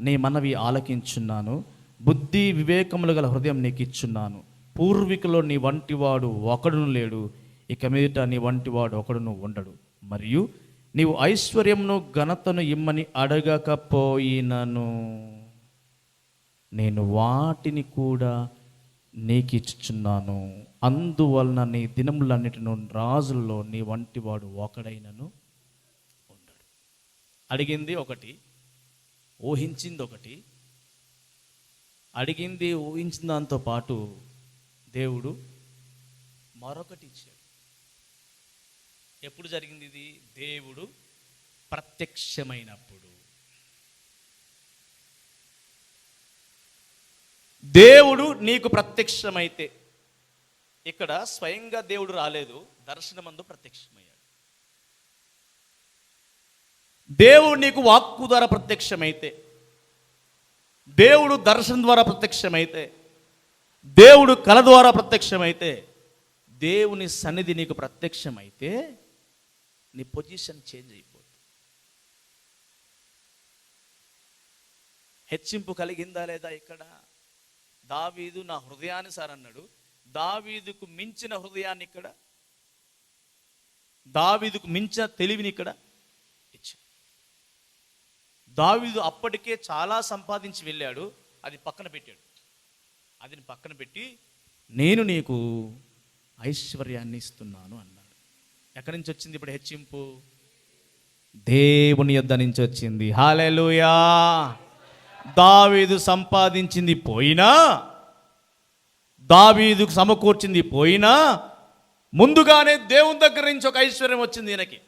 నీ మనవి ఆలకించున్నాను. బుద్ధి వివేకములు గల హృదయం నీకు ఇచ్చున్నాను. పూర్వీకులో నీ వంటివాడు ఒకడును లేడు, ఇక మీదట నీ వంటివాడు ఒకడును ఉండడు. మరియు నీవు ఐశ్వర్యమును ఘనతను ఇమ్మని అడగకపోయినను నేను వాటిని కూడా నీకు ఇచ్చుచున్నాను. అందువలన నీ దినములన్నిటిను రాజుల్లో నీ వంటివాడు ఒకడైనను ఉండడు. అడిగింది ఒకటి, ఊహించింది ఒకటి. అడిగింది ఊహించిన దాంతో పాటు దేవుడు మరొకటి ఇచ్చాడు. ఎప్పుడు జరిగింది ఇది? దేవుడు ప్రత్యక్షమైనప్పుడు. దేవుడు నీకు ప్రత్యక్షమైతే, ఇక్కడ స్వయంగా దేవుడు రాలేదు, దర్శనమందు ప్రత్యక్షమయ్యాడు. దేవుడు నీకు వాక్కు ద్వారా ప్రత్యక్షమైతే, దేవుడు దర్శనం ద్వారా ప్రత్యక్షమైతే, దేవుడు కళ ద్వారా ప్రత్యక్షమైతే, దేవుని సన్నిధి నీకు ప్రత్యక్షమైతే నీ పొజిషన్ చేంజ్ అయిపోతుంది. హెచ్చింపు కలిగిందా లేదా? ఇక్కడ దావీదు నా హృదయానుసారం అన్నాడు. దావీదుకు మించిన హృదయాన్ని ఇక్కడ, దావీదుకు మించిన తెలివిని ఇక్కడ ఇచ్చాడు. దావీదు అప్పటికే చాలా సంపాదించి వెళ్ళాడు, అది పక్కన పెట్టాడు. అది పక్కన పెట్టి నేను నీకు ఐశ్వర్యాన్ని ఇస్తున్నాను అన్నాడు. ఎక్కడి నుంచి వచ్చింది ఇప్పుడు హెచ్చింపు? దేవుని యొద్ద నుంచి వచ్చింది. హల్లెలూయా. దావీదు సంపాదించింది పోయినా, దావీదుకు సమకూర్చింది పోయినా, ముందుగానే దేవుని దగ్గర నుంచి ఒక ఐశ్వర్యం వచ్చింది ఈయనకి,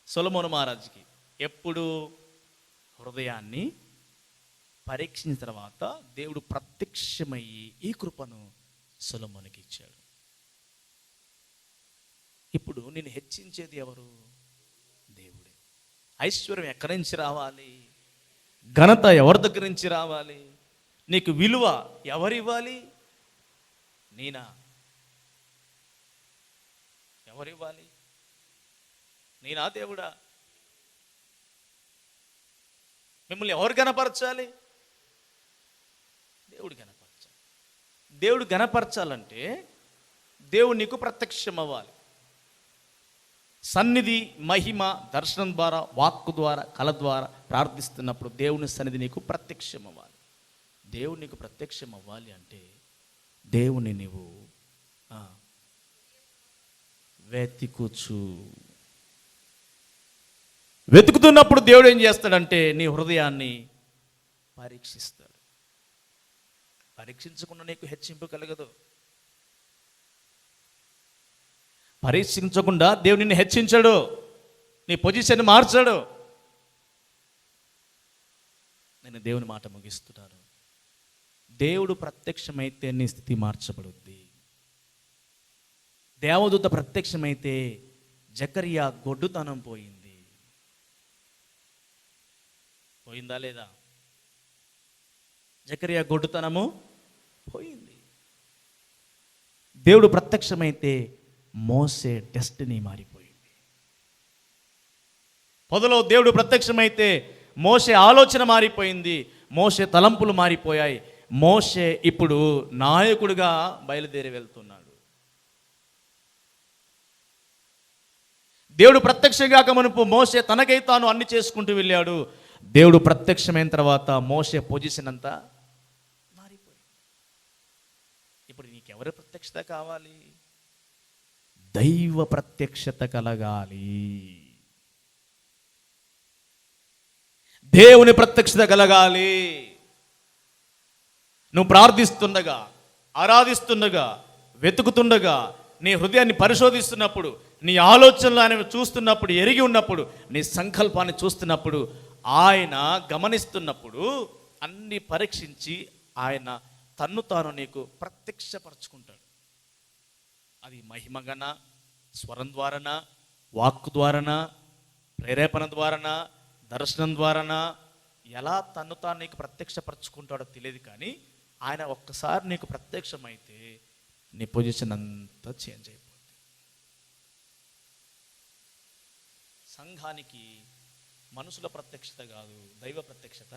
సొలొమోను మహారాజుకి. ఎప్పుడు? హృదయాన్ని పరీక్షించిన తర్వాత దేవుడు ప్రత్యక్షమయ్యి ఈ కృపను సొలొమోనుకి ఇచ్చాడు. ఇప్పుడు నేను హెచ్చించేది ఎవరు? దేవుడే. ఐశ్వర్యం ఎక్కడి నుంచి రావాలి? ఘనత ఎవరి దగ్గర నుంచి రావాలి? నీకు విలువ ఎవరివ్వాలి? నేనా? ఎవరివ్వాలి? నేనా దేవుడా? మిమ్మల్ని ఎవరు గణపరచాలి? దేవుడు గణపరచాలి. దేవుడు గణపరచాలంటే దేవుడు నీకు ప్రత్యక్షం అవ్వాలి. సన్నిధి, మహిమ, దర్శనం ద్వారా, వాక్కు ద్వారా, కళ ద్వారా ప్రార్థిస్తున్నప్పుడు దేవుని సన్నిధి నీకు ప్రత్యక్షం అవ్వాలి. దేవుడు నీకు ప్రత్యక్షం అవ్వాలి అంటే దేవుని నీవు వెతుకుతున్నప్పుడు దేవుడు ఏం చేస్తాడంటే నీ హృదయాన్ని పరీక్షిస్తాడు. పరీక్షించకుండా నీకు హెచ్చింపు కలగదు. పరీక్షించకుండా దేవుడు నిన్ను హెచ్చించడు, నీ పొజిషన్ మార్చాడు. నేను దేవుని మాట ముగిస్తున్నాను. దేవుడు ప్రత్యక్షమైతే నీ స్థితి మార్చబడుద్ది. దేవదూత ప్రత్యక్షమైతే జకరియా గొడ్డుతనం పోయింది. పోయిందా లేదా? జకరియా గొడ్డుతనము పోయింది. దేవుడు ప్రత్యక్షమైతే మోసే డెస్టినీ మారిపోయింది. పొదలో దేవుడు ప్రత్యక్షమైతే మోసే ఆలోచన మారిపోయింది, మోసే తలంపులు మారిపోయాయి. మోసే ఇప్పుడు నాయకుడిగా బయలుదేరి వెళ్తున్నాడు. దేవుడు ప్రత్యక్షంగాక మునుపు మోసే తనకై తాను అన్ని చేసుకుంటూ వెళ్ళాడు. దేవుడు ప్రత్యక్షమైన తర్వాత మోసే పొజిషన్ అంతా మారిపోయింది. ఇప్పుడు నీకెవరి ప్రత్యక్షత కావాలి? దైవ ప్రత్యక్షత కలగాలి. దేవుని ప్రత్యక్షత కలగాలి. నువ్వు ప్రార్థిస్తుండగా, ఆరాధిస్తుండగా, వెతుకుతుండగా, నీ హృదయాన్ని పరిశోధిస్తున్నప్పుడు, నీ ఆలోచనలు ఆయన చూస్తున్నప్పుడు, ఎరిగి ఉన్నప్పుడు, నీ సంకల్పాన్ని చూస్తున్నప్పుడు, ఆయన గమనిస్తున్నప్పుడు అన్ని పరీక్షించి ఆయన తన్ను తాను నీకు ప్రత్యక్షపరచుకుంటాడు. అది మహిమగన, స్వరం ద్వారానా, వాక్కు ద్వారానా, ప్రేరేపణ ద్వారానా, దర్శనం ద్వారానా, ఎలా తను తాను నీకు ప్రత్యక్షపరచుకుంటాడో తెలియదు. కానీ ఆయన ఒక్కసారి నీకు ప్రత్యక్షమైతే నీ పొజిషన్ అంతా చేంజ్ అయిపోతుంది. సంఘానికి మనుషుల ప్రత్యక్షత కాదు, దైవ ప్రత్యక్షత.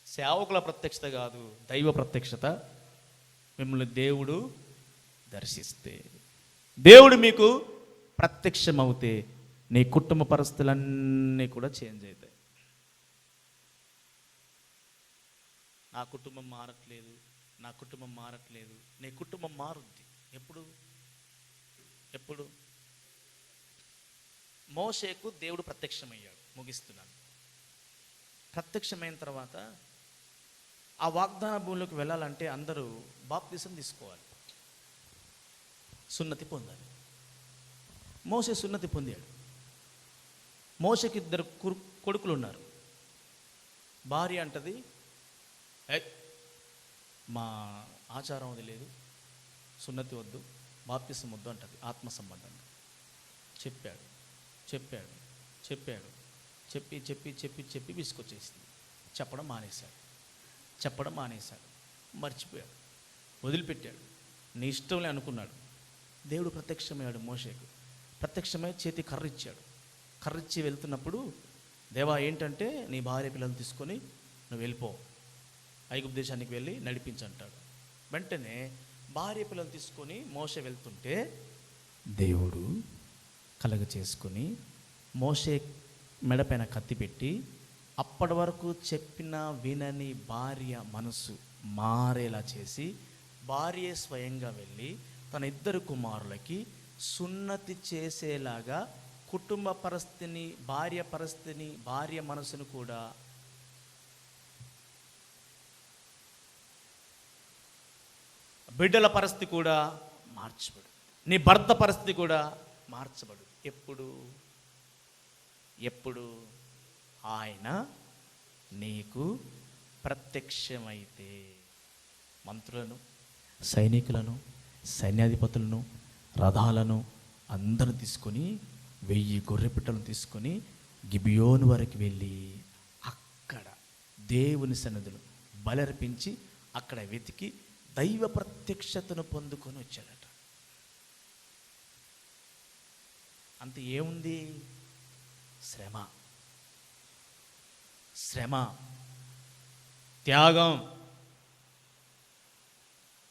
సేవకుల ప్రత్యక్షత కాదు, దైవ ప్రత్యక్షత. మిమ్మల్ని దేవుడు దర్శిస్తే, దేవుడు మీకు ప్రత్యక్షమవుతే నీ కుటుంబ పరిస్థితులన్నీ కూడా చేంజ్ అవుతాయి. నా కుటుంబం మారట్లేదు, నా కుటుంబం మారట్లేదు. నీ కుటుంబం మారుద్ది. ఎప్పుడు మోషేకు దేవుడు ప్రత్యక్షమయ్యాడు. ముగిస్తున్నాను. ప్రత్యక్షమైన తర్వాత ఆ వాగ్దాన భూమిలోకి వెళ్ళాలంటే అందరూ బాప్తిసం తీసుకోవాలి, సున్నతి పొందాలి. మోషే సున్నతి పొందాడు. మోషేకి 2 కొడుకులు ఉన్నారు. భార్య అంటది, మా ఆచారం అది లేదు, సున్నతి వద్దు, బాప్తిసం వద్దు అంటది. ఆత్మ సంబంధంగా చెప్పాడు. చెప్పి విసుకొచ్చేసింది. చెప్పడం మానేశాడు. మర్చిపోయాడు, వదిలిపెట్టాడు. నీ ఇష్టంలే అనుకున్నాడు. దేవుడు ప్రత్యక్షమయ్యాడు మోషేకు. ప్రత్యక్షమై చేతి కర్రిచ్చి వెళ్తున్నప్పుడు, దేవా ఏంటంటే నీ భార్య పిల్లలు తీసుకొని నువ్వు వెళ్ళిపో, ఐగుప్తు దేశానికి వెళ్ళి నడిపించంటాడు. వెంటనే భార్య పిల్లలు తీసుకొని మోషే వెళ్తుంటే దేవుడు కలగ చేసుకొని మోషే మెడపైన కత్తి పెట్టి, అప్పటి వరకు చెప్పిన వినని భార్య మనసు మారేలా చేసి, భార్య స్వయంగా వెళ్ళి తన 2 కుమారులకి సున్నతి చేసేలాగా కుటుంబ పరిస్థితిని, భార్య మనసును కూడా బిడ్డల పరిస్థితి కూడా మార్చబడు. నీ భర్త పరిస్థితి కూడా మార్చబడు. ఎప్పుడు ఆయన నీకు ప్రత్యక్షమైతే. మంత్రులను, సైనికులను, సైన్యాధిపతులను, రథాలను అందరూ తీసుకొని 1000 గొర్రెపిట్టలను తీసుకొని గిబియోను వరకు వెళ్ళి అక్కడ దేవుని సన్నిధిలో బలర్పించి అక్కడ వెతికి దైవ ప్రత్యక్షతను పొందుకొని వచ్చాడట. అంత ఏముంది? శ్రమ, త్యాగం,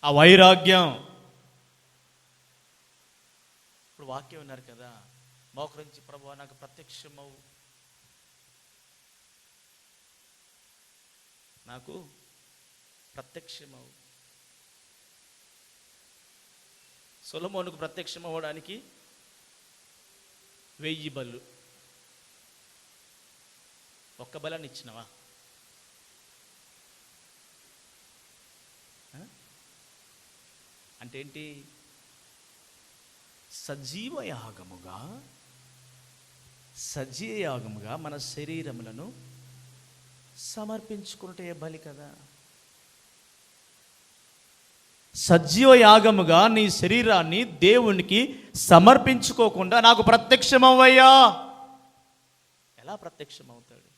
ఆ వైరాగ్యం. ఇప్పుడు వాక్యం ఉన్నారు కదా, మోకరించి ప్రభువా నాకు ప్రత్యక్షమవు, నాకు ప్రత్యక్షమవు. సొలొమోనుకు ప్రత్యక్షం అవ్వడానికి 1000 బళ్ళు. ఒక్క బలాన్ని ఇచ్చినవా? అంటే ఏంటి? సజీవ యాగముగా మన శరీరములను సమర్పించుకుంటే బలి కదా. సజీవ యాగముగా నీ శరీరాన్ని దేవునికి సమర్పించుకోకుండా నాకు ప్రత్యక్షమవ్వయ్యా. ఎలా ప్రత్యక్షమవుతాడు?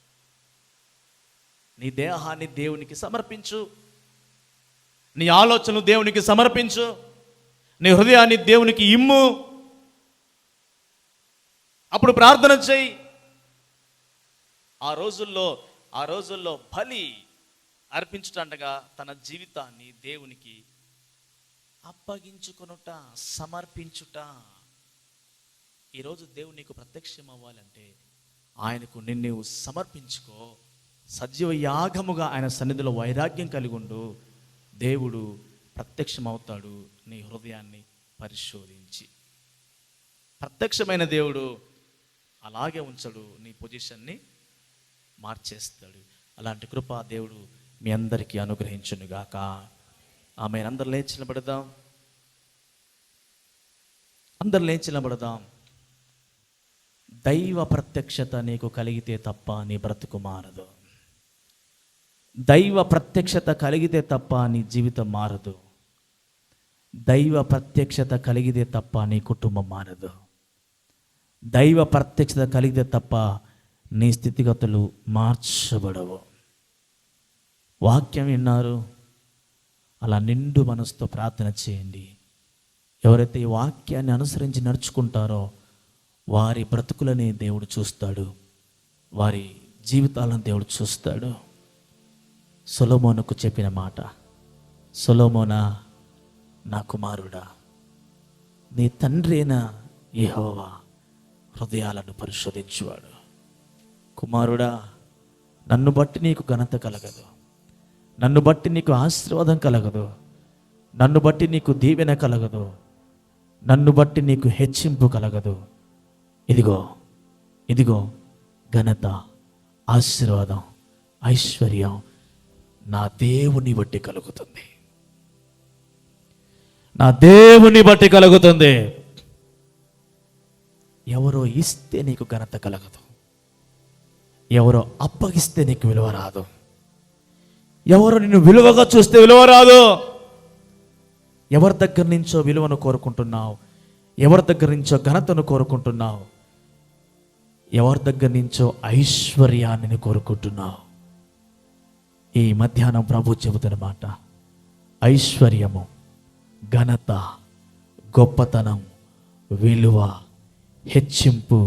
నీ దేహాన్ని దేవునికి సమర్పించు, నీ ఆలోచనలు దేవునికి సమర్పించు, నీ హృదయాన్ని దేవునికి ఇమ్ము. అప్పుడు ప్రార్థన చెయ్యి. ఆ రోజుల్లో బలి అర్పించుటండగా తన జీవితాన్ని దేవునికి అప్పగించుకొనుట, సమర్పించుట. ఈరోజు దేవుడు నీకు ప్రత్యక్షం అవ్వాలంటే ఆయనకు నిన్ను సమర్పించుకో. సజీవ యాగముగా ఆయన సన్నిధిలో వైరాగ్యం కలిగి ఉండు. దేవుడు ప్రత్యక్షమవుతాడు నీ హృదయాన్ని పరిశోధించి. ప్రత్యక్షమైన దేవుడు అలాగే ఉంచడు, నీ పొజిషన్ని మార్చేస్తాడు. అలాంటి కృప దేవుడు మీ అందరికీ అనుగ్రహించునుగాక. ఆమె అందరు లేచి నిలబడదాం. దైవ ప్రత్యక్షత నీకు కలిగితే తప్ప నీ బ్రతుకు మారదు. దైవ ప్రత్యక్షత కలిగితే తప్ప నీ జీవితం మారదు. దైవ ప్రత్యక్షత కలిగితే తప్ప నీ కుటుంబం మారదు. దైవ ప్రత్యక్షత కలిగితే తప్ప నీ స్థితిగతులు మార్చబడవు. వాక్యం విన్నారు, అలా నిండు మనసుతో ప్రార్థన చేయండి. ఎవరైతే ఈ వాక్యాన్ని అనుసరించి నడుచుకుంటారో వారి బ్రతుకులని దేవుడు చూస్తాడు, వారి జీవితాలను దేవుడు చూస్తాడు. సొలొమోనుకు చెప్పిన మాట, సొలొమోనా నా కుమారుడా, నీ తండ్రి అయిన యెహోవా హృదయాలను పరిశోధించువాడు. కుమారుడా, నన్ను బట్టి నీకు ఘనత కలగదు, నన్ను బట్టి నీకు ఆశీర్వాదం కలగదు, నన్ను బట్టి నీకు దీవెన కలగదు, నన్ను బట్టి నీకు హెచ్చింపు కలగదు. ఇదిగో ఇదిగో ఘనత, ఆశీర్వాదం, ఐశ్వర్యం నా దేవుని బట్టి కలుగుతుంది, నా దేవుని బట్టి కలుగుతుంది. ఎవరో ఇస్తే నీకు ఘనత కలగదు, ఎవరో అప్పగిస్తే నీకు విలువ రాదు, ఎవరు నిన్ను విలువగా చూస్తే విలువ రాదు. ఎవరి దగ్గర నుంచో విలువను కోరుకుంటున్నావు, ఎవరి దగ్గర నుంచో ఘనతను కోరుకుంటున్నావు, ఎవరి దగ్గర నుంచో ఐశ్వర్యాన్ని కోరుకుంటున్నావు. ఈ మధ్యాహ్నం ప్రభు చెబుతున్న మాట, ఐశ్వర్యము, ఘనత, గొప్పతనం, విలువ, హెచ్చింపు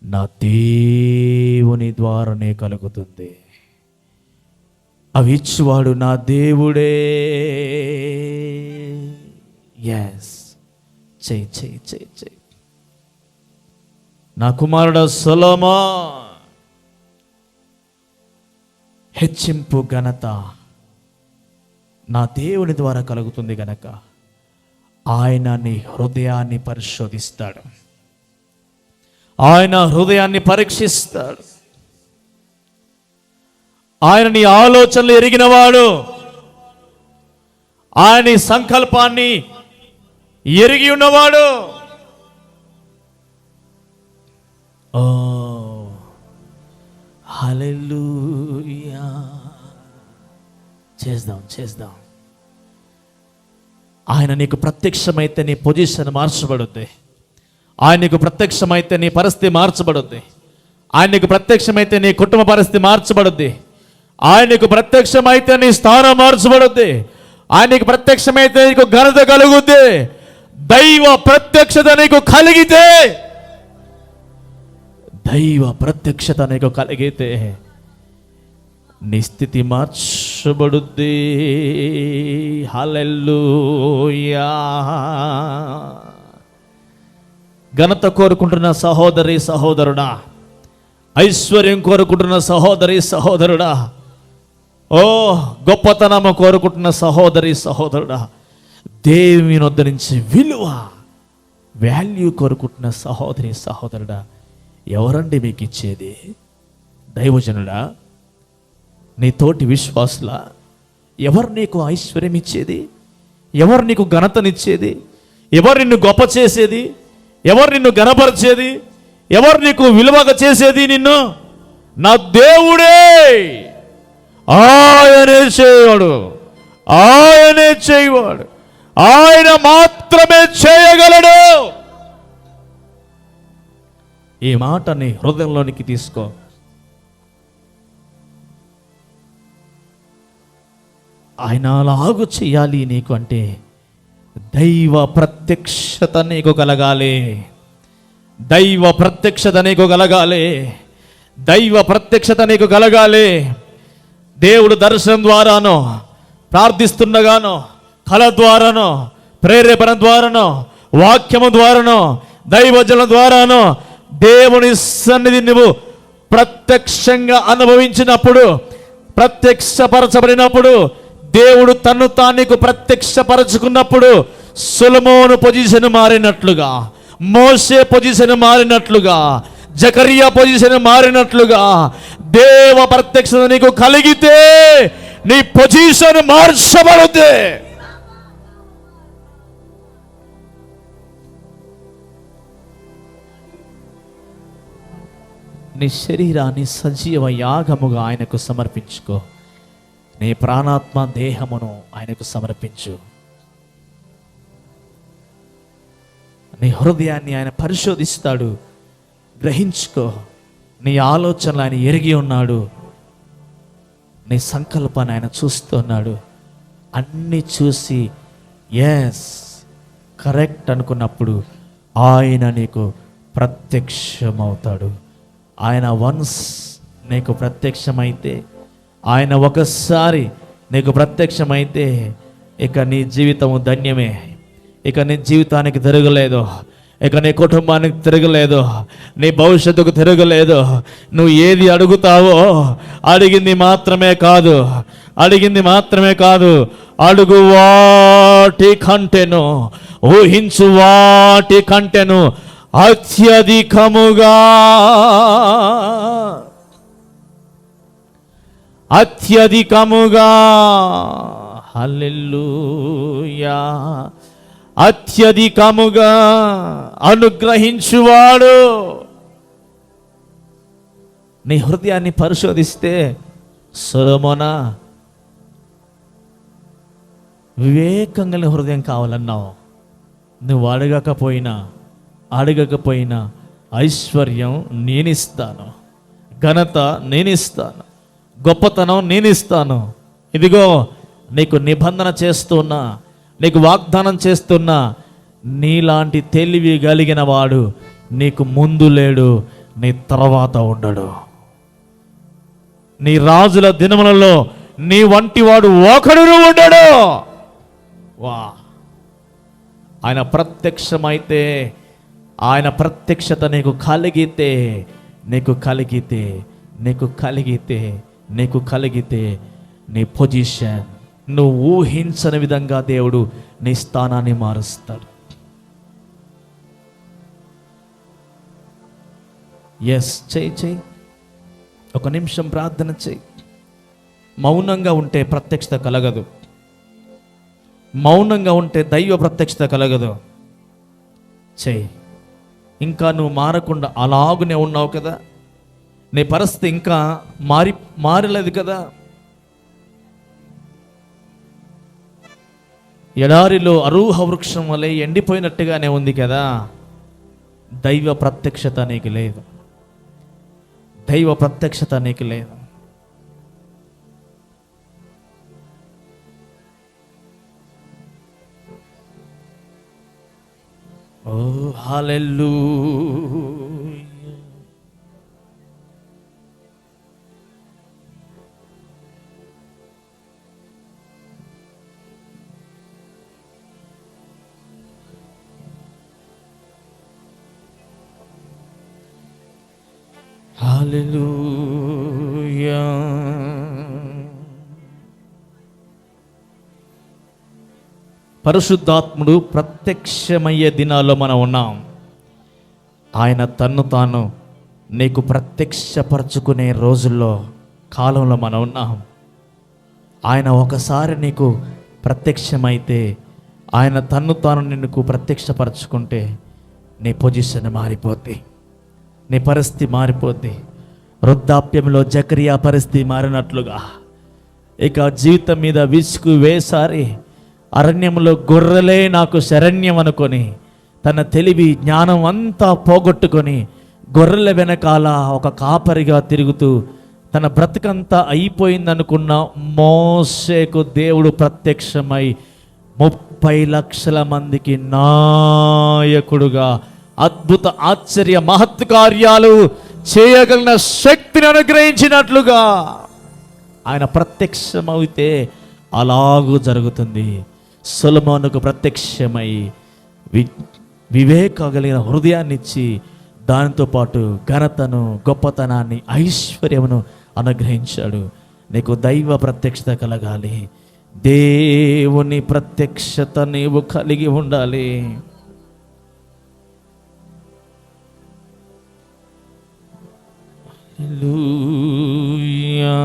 నా దేవుని ద్వారానే కలుగుతుంది. అవి ఇచ్చువాడు నా దేవుడే. ఎస్, చెయ్యి చెయ్యి చెయ్యి చెయ్యి. నా కుమారుడు సొలొమోన్, హెచ్చింపు, ఘనత నా దేవుని ద్వారా కలుగుతుంది గనక ఆయన నీ హృదయాన్ని పరిశోధిస్తాడు, ఆయన హృదయాన్ని పరీక్షిస్తాడు. ఆయన నీ ఆలోచనలు ఎరిగినవాడు, ఆయన నీ సంకల్పాన్ని ఎరిగి ఉన్నవాడు. ఓ హల్లెలూయా. చేద్దాం చేద్దాం. ఆయన నీకు ప్రత్యక్షమైతే నీ పొజిషన్ మార్చబడుద్ది, ఆయన నీకు ప్రత్యక్షమైతే నీ పరిస్థితి మార్చబడుద్ది, ఆయన నీకు ప్రత్యక్షమైతే నీ కుటుంబ పరిస్థితి మార్చబడుద్ది, ఆయన నీకు ప్రత్యక్షమైతే నీ స్థానం మార్చబడుద్ది, ఆయన నీకు ప్రత్యక్షమైతే నీకు ఘనత కలుగుద్ది. దైవ ప్రత్యక్షత నీకు కలిగితే, దైవ ప్రత్యక్షత నీకు కలిగితే నీ స్థితి మార్చబడుద్ది. హల్లెలూయా. ఘనత కోరుకుంటున్న సహోదరి సహోదరుడా, ఐశ్వర్యం కోరుకుంటున్న సహోదరి సహోదరుడా, ఓ గొప్పతనము కోరుకుంటున్న సహోదరి సహోదరుడా, దేవుని వద్ద నుంచి విలువ, వాల్యూ కోరుకుంటున్న సహోదరి సహోదరుడా, ఎవరండి మీకు ఇచ్చేది? దైవజనుడా, నీ తోటి విశ్వాసుల? ఎవరు నీకు ఐశ్వర్యం ఇచ్చేది? ఎవరు నీకు ఘనతనిచ్చేది? ఎవరు నిన్ను గొప్ప చేసేది? ఎవరు నిన్ను ఘనపరిచేది? ఎవరు నీకు విలువగా చేసేది? నిన్ను నా దేవుడే. ఆయనే చేయవాడు, ఆయనే చేయవాడు, ఆయన మాత్రమే చేయగలడు. ఈ మాటని హృదయంలోనికి తీసుకో. ఆయన అలాగూ చేయాలి నీకు అంటే దైవ ప్రత్యక్షత నీకు కలగాలి, దైవ ప్రత్యక్షత నీకు కలగాలి, దైవ ప్రత్యక్షత నీకు కలగాలి. దేవుడు దర్శనం ద్వారానో, ప్రార్థిస్తుండగానో, కళ ద్వారానో, ప్రేరేపణ ద్వారానో, వాక్యము ద్వారానో, దైవజనం ద్వారానో దేవుని సన్నిధి నువ్వు ప్రత్యక్షంగా అనుభవించినప్పుడు, ప్రత్యక్షపరచబడినప్పుడు, దేవుడు తన్ను తాను ప్రత్యక్షపరచుకున్నప్పుడు సొలొమోను పొజిషన్ మారినట్లుగా, మోషే పొజిషన్ మారినట్లుగా, జకరియా పొజిషన్ మారినట్లుగా దేవ ప్రత్యక్షత నీకు కలిగితే నీ పొజిషన్ మార్చబడుద్ది. నీ శరీరాన్ని సజీవ యాగముగా ఆయనకు సమర్పించుకో, నీ ప్రాణాత్మ దేహమును ఆయనకు సమర్పించు. నీ హృదయాన్ని ఆయన పరిశోధిస్తాడు. గ్రహించుకో, నీ ఆలోచనలు ఆయన ఎరిగి ఉన్నాడు. నీ సంకల్పాన్ని ఆయన చూస్తున్నాడు. అన్నీ చూసి ఎస్ కరెక్ట్ అనుకున్నప్పుడు ఆయన నీకు ప్రత్యక్షమవుతాడు. ఆయన వన్స్ నీకు ప్రత్యక్షమైతే, ఆయన ఒకసారి నీకు ప్రత్యక్షమైతే ఇక నీ జీవితము ధన్యమే. ఇక నీ జీవితానికి తిరగలేదు, ఇక నీ కుటుంబానికి తిరగలేదు, నీ భవిష్యత్తుకు తిరగలేదు. నువ్వు ఏది అడుగుతావో అడిగింది మాత్రమే కాదు, అడుగు వాటి కంటెను, ఊహించు వాటి కంటెను అత్యధికముగా హల్లెలూయా, అత్యధికముగా అనుగ్రహించువాడు. నీ హృదయాన్ని పరిశోధిస్తే, సొలొమోనా వివేకంగా నీ హృదయం కావాలన్నావు. నువ్వు అడగకపోయినా ఐశ్వర్యం నేనిస్తాను, ఘనత నేనిస్తాను, గొప్పతనం నేనిస్తాను. ఇదిగో నీకు నిబంధన చేస్తున్నా, నీకు వాగ్దానం చేస్తున్నా. నీలాంటి తెలివి కలిగిన వాడు నీకు ముందు లేడు, నీ తర్వాత ఉండడు. నీ రాజుల దినములలో నీ వంటి వాడు ఒకడును ఉండడు. వా, ఆయన ప్రత్యక్షమైతే, ఆయన ప్రత్యక్షత నీకు కలిగితే నీ పొజిషన్ నువ్వు ఊహించని విధంగా దేవుడు నీ స్థానాన్ని మారుస్తాడు. ఎస్, చెయ్యి. ఒక నిమిషం ప్రార్థన చెయ్యి. మౌనంగా ఉంటే ప్రత్యక్షత కలగదు. మౌనంగా ఉంటే దైవ ప్రత్యక్షత కలగదు. చెయ్యి. ఇంకా నువ్వు మారకుండా అలాగునే ఉన్నావు కదా, నీ పరిస్థితి ఇంకా మారలేదు కదా. ఎడారిలో అరూహ వృక్షం వలె ఎండిపోయినట్టుగానే ఉంది కదా. దైవ ప్రత్యక్షత నీకు లేదు. ఓ హల్లెలూయా. హల్లెలూయా. పరిశుద్ధాత్ముడు ప్రత్యక్షమయ్యే దినాల్లో మనం ఉన్నాం. ఆయన తన్ను తాను నీకు ప్రత్యక్షపరచుకునే కాలంలో మనం ఉన్నాం. ఆయన ఒకసారి నీకు ప్రత్యక్షమైతే, ఆయన తన్ను తాను నిన్ను ప్రత్యక్షపరచుకుంటే నీ పొజిషన్ మారిపోద్ది, నీ పరిస్థితి మారిపోద్ది. వృద్ధాప్యంలో జకరియా పరిస్థితి మారినట్లుగా ఇక జీవితం మీద విసుగు వేసారి అరణ్యంలో గొర్రెలే నాకు శరణ్యం అనుకొని తన తెలివి జ్ఞానం అంతా పోగొట్టుకొని గొర్రెల వెనకాల ఒక కాపరిగా తిరుగుతూ తన బ్రతుకంతా అయిపోయిందనుకున్న మోషేకు దేవుడు ప్రత్యక్షమై 30 లక్షల మందికి నాయకుడుగా అద్భుత ఆశ్చర్య మహత్ కార్యాలు చేయగలిగిన శక్తిని అనుగ్రహించినట్లుగా ఆయన ప్రత్యక్షమైతే అలాగూ జరుగుతుంది. సొలొమోనుకు ప్రత్యక్షమై వివేక కలిగిన హృదయాన్ని ఇచ్చి దానితో పాటు ఘనతను, గొప్పతనాన్ని, ఐశ్వర్యమును అనుగ్రహించాడు. నీకు దైవ ప్రత్యక్షత కలగాలి, దేవుని ప్రత్యక్షత నీవు కలిగి ఉండాలి. హల్లెలూయా.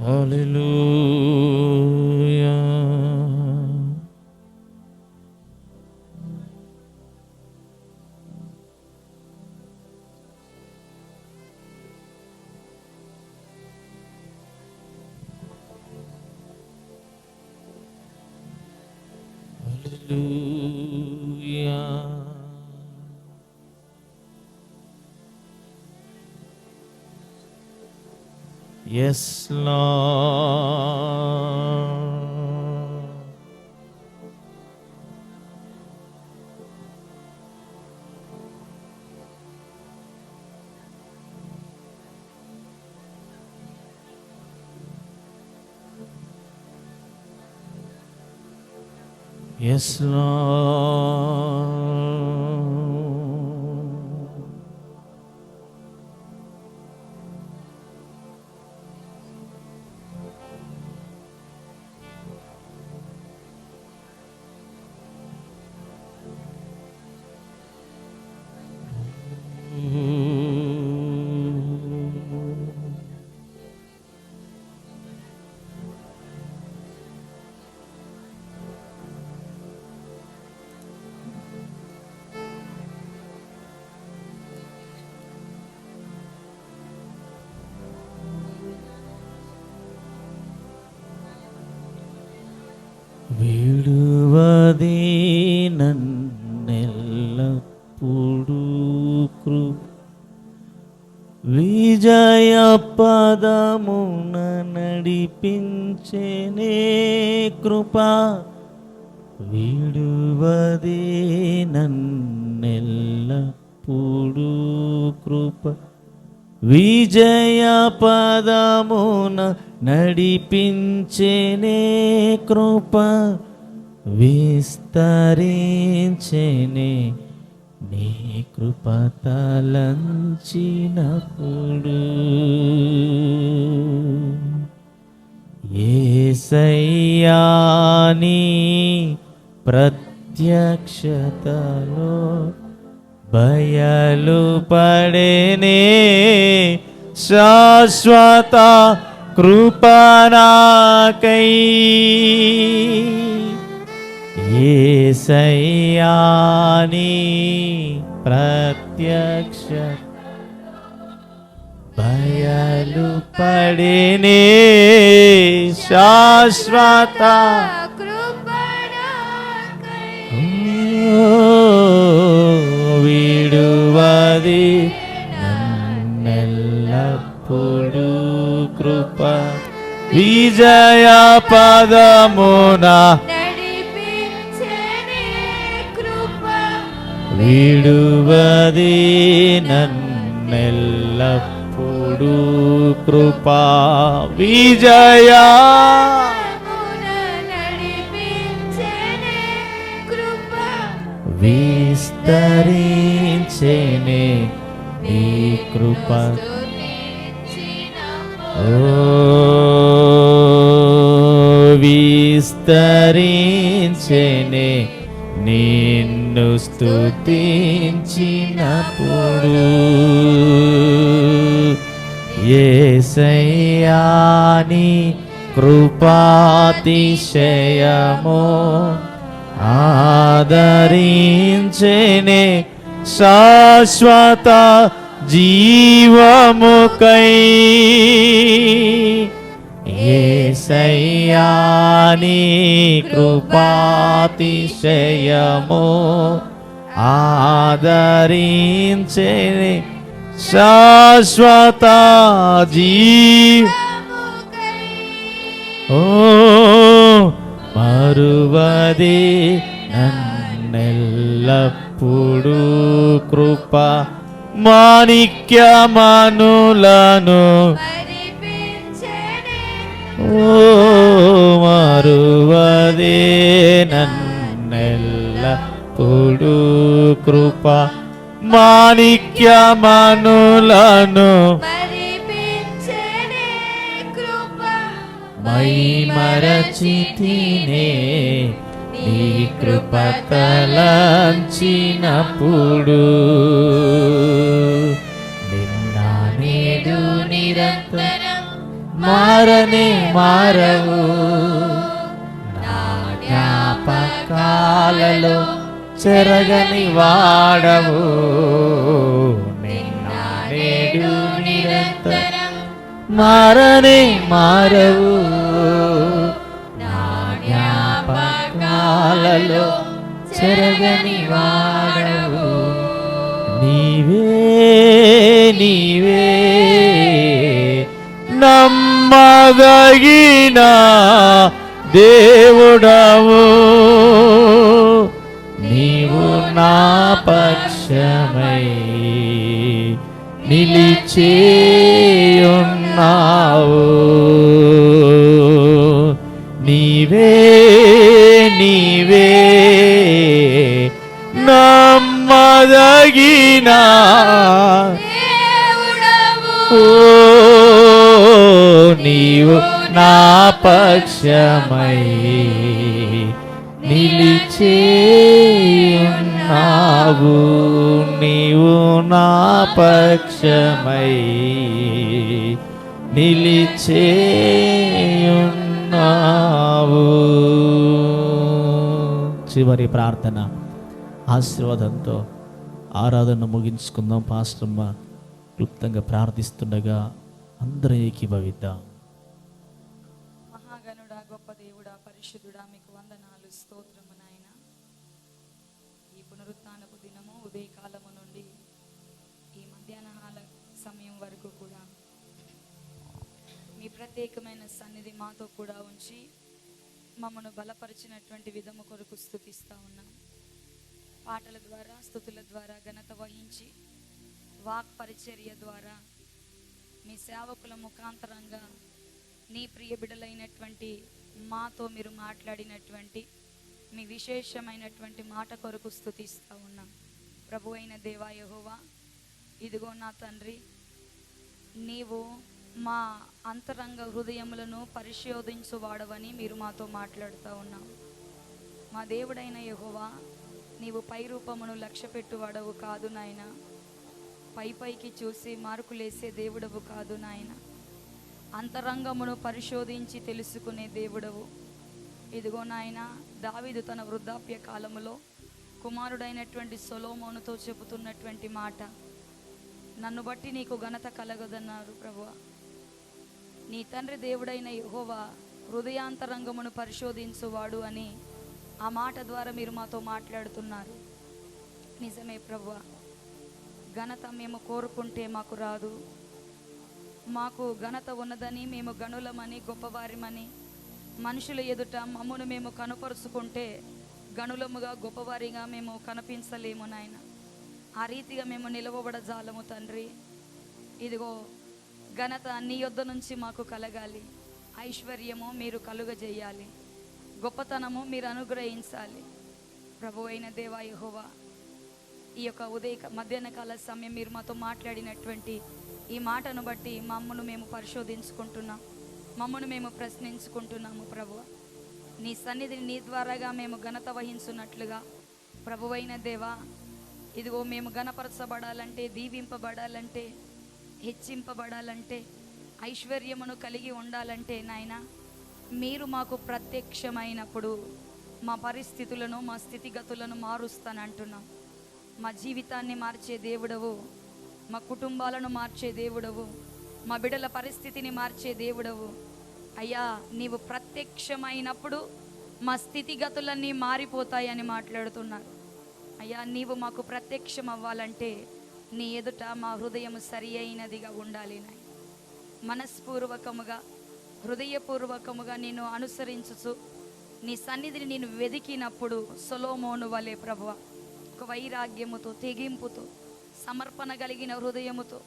హల్లెలూయా. Yes, Lord. Yes, Lord. విడువది నన్నెల్లప్పుడు విజయ పదమున నడిపించేనే కృప. విడువది నన్నెల్లప్పుడు కృప విజయ పదమున నడిపించేనే కృప. విస్తరించేనే నీ కృప తలంచినప్పుడు. యేసయ్యా నీ ప్రత్యక్షతలో బయలు పడేనే శాశ్వత కృపణాకై. యేసయ్యా నీ ప్రత్యక్ష బయలు పడేనే శాశ్వత విడువది నన్నెల్లప్పుడు కృప విజయ పదమున విడువది నన్నెల్లప్పుడు కృప విజయ విస్తరించేనే నీ కృప. విస్తరించేనే నిన్ను స్తుతించినప్పుడు. యేసయ్యా నీ కృపాతిశయమో ఆదరించేనే శాశ్వత జీవముకై. యేసయ్యా నీ కృపాతిశయమో ఆదరించేనే శాశ్వత జీవముకై. ఓ మరువది నన్నెల్లప్పుడు కృప మాణిక్యమనులను. ఓ మరువది నన్నెల్లప్పుడు కృప మాణిక్యమనులను. మై మరచితినే నీ కృప తలంచినప్పుడు. నిన్న నేడు నిరంతరం మారనే మారవు నా జ్ఞాపకాలలో చెరగని వాడవు. నిన్న నేడు నిరంతరం మారనే మారవు నా జ్ఞాపకాలలో చెరగని వాడవు, నీవే నీవే నమ్మదగిన దేవుడవు, నీవు నా పక్షమై నిలిచేయున్నావు, నీవే నీవే నమ్మదగిన ఓ, నీవు నా పక్షమై నిలిచేయున్నావు, నీవు నా పక్షమై నిలిచేయున్నావు. చివరి ప్రార్థన ఆశీర్వాదంతో ఆరాధన ముగించుకుందాం. పాస్టమ్మ క్లుప్తంగా ప్రార్థిస్తుండగా అందరూ ఏకీభవిద్దాం. మహాగణుడా, గొప్ప దేవుడా, పరిశుద్ధుడా, మీకు వందనాలు, స్తోత్రము నాయన. ఈ పునరుత్థానపు దినము ఉదయకాలము నుండి ఈ మధ్యాహ్న సమయం వరకు కూడా మీ ప్రత్యేకమైన సన్నిధి మాతో కూడా ఉంచి మమ్మను బలపరిచినటువంటి విధము కొరకు స్తుతిస్తా ఉన్నాం. పాటల ద్వారా, స్తుతుల ద్వారా ఘనత వహించి వాక్ పరిచర్య ద్వారా మీ సేవకుల ముఖాంతరంగా నీ ప్రియ బిడ్డలైనటువంటి మాతో మీరు మాట్లాడినటువంటి మీ విశేషమైనటువంటి మాట కొరకు స్తుతిస్తూ ఉన్నాం. ప్రభు అయిన దేవా యెహోవా, ఇదిగో నా తండ్రి, నీవు మా అంతరంగ హృదయములను పరిశోధించువాడవని మీరు మాతో మాట్లాడుతూ ఉన్నావు. మా దేవుడైన యెహోవా, నీవు పై రూపమును లక్ష్య పెట్టువాడవు కాదు నాయన, పైకి చూసి మార్కులేసే దేవుడవు కాదు నాయన, అంతరంగమును పరిశోధించి తెలుసుకునే దేవుడవు. ఇదిగో నాయన, దావీదు తన వృద్ధాప్య కాలములో కుమారుడైనటువంటి సొలొమోనుతో చెబుతున్నటువంటి మాట, నన్ను బట్టి నీకు ఘనత కలగదన్నారు. ప్రభువా, నీ తండ్రి దేవుడైన యెహోవా హృదయాంతరంగమును పరిశోధించువాడు అని ఆ మాట ద్వారా మీరు మాతో మాట్లాడుతున్నారు. నిజమే ప్రభువా, ఘనత మేము కోరుకుంటే మాకు రాదు. మాకు ఘనత ఉన్నదని, మేము గనులమని, గొప్పవారిమని మనుషుల ఎదుట మమ్మును మేము కనుపరుచుకుంటే గనులముగా, గొప్పవారిగా మేము కనిపించలేము నాయన. ఆ రీతిగా మేము నిలవబడజాలము తండ్రి. ఇదిగో ఘనత నీ యొద్ద నుంచి మాకు కలగాలి, ఐశ్వర్యము మీరు కలుగజేయాలి, గొప్పతనము మీరు అనుగ్రహించాలి. ప్రభు అయిన దేవా యెహోవా, ఈ యొక్క మధ్యాహ్న కాల సమయం మీరు మాతో మాట్లాడినటువంటి ఈ మాటను బట్టి మమ్మను మేము పరిశోధించుకుంటున్నాం, మమ్మను మేము ప్రశ్నించుకుంటున్నాము. ప్రభువా, నీ సన్నిధిని నీ ద్వారాగా మేము ఘనత వహించున్నట్లుగా ప్రభువైన దేవా, ఇదిగో మేము ఘనపరచబడాలంటే, దీవింపబడాలంటే, హెచ్చింపబడాలంటే, ఐశ్వర్యమును కలిగి ఉండాలంటే నాయన, మీరు మాకు ప్రత్యక్షమైనప్పుడు మా పరిస్థితులను, మా స్థితిగతులను మారుస్తానంటున్నాం. మా జీవితాన్ని మార్చే దేవుడవు, మా కుటుంబాలను మార్చే దేవుడవు, మా బిడ్డల పరిస్థితిని మార్చే దేవుడవు. అయ్యా, నీవు ప్రత్యక్షమైనప్పుడు మా స్థితిగతులన్నీ మారిపోతాయని మాట్లాడుతున్నారు. అయ్యా, నీవు మాకు ప్రత్యక్షం అవ్వాలంటే నీ ఎదుట మా హృదయం సరి అయినదిగా ఉండాలి నాయన. మనస్పూర్వకముగా, హృదయపూర్వకముగా నేను అనుసరించుచు నీ సన్నిధిని నేను వెదికినప్పుడు సొలొమోను వలె ప్రభువా, ఒక వైరాగ్యముతో, తెగింపుతో, సమర్పణ కలిగిన హృదయముతో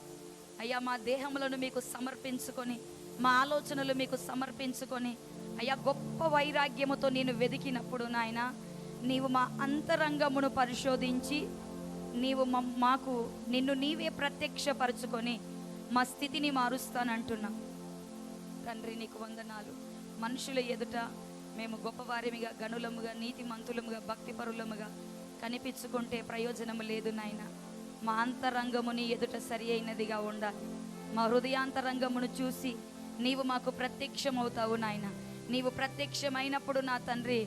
అయ్యా మా దేహములను మీకు సమర్పించుకొని, మా ఆలోచనలు మీకు సమర్పించుకొని అయ్యా గొప్ప వైరాగ్యముతో నేను వెదికినప్పుడు నాయన, నీవు మా అంతరంగమును పరిశోధించి నీవు మాకు నిన్ను నీవే ప్రత్యక్షపరచుకొని మా స్థితిని మారుస్తానంటున్నావు. తండ్రి, నీకు వందనాలు. మనుషుల ఎదుట మేము గొప్పవారిమిగా, గనులముగా, నీతిమంతులముగా, భక్తిపరులముగా కనిపించుకుంటే ప్రయోజనము లేదు నాయన. మా అంతరంగముని ఎదుట సరి అయినదిగా ఉండాలి. మా హృదయాంతరంగమును చూసి నీవు మాకు ప్రత్యక్షమవుతావు నాయన. నీవు ప్రత్యక్షమైనప్పుడు నా తండ్రి,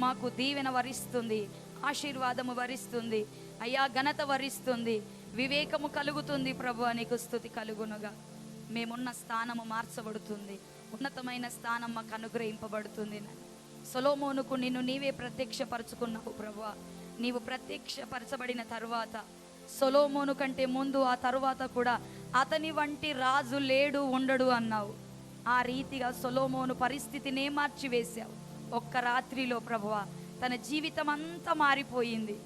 మాకు దీవెన వరిస్తుంది, ఆశీర్వాదము వరిస్తుంది అయ్యా, ఘనత వరిస్తుంది, వివేకము కలుగుతుంది. ప్రభువా, నీకు స్తుతి కలుగునుగా. మేమున్న స్థానము మార్చబడుతుంది, ఉన్నతమైన స్థానం మాకు అనుగ్రహింపబడుతుంది. సొలొమోనుకు నిన్ను నీవే ప్రత్యక్షపరచుకున్నావు ప్రభువా. నీవు ప్రత్యక్షపరచబడిన తరువాత సొలొమోను కంటే ముందు ఆ తరువాత కూడా అతని వంటి రాజు లేడు ఉండడు అన్నావు. ఆ రీతిగా సొలొమోను పరిస్థితినే మార్చివేశావు. ఒక్క రాత్రిలో ప్రభువా తన జీవితం అంతా మారిపోయింది.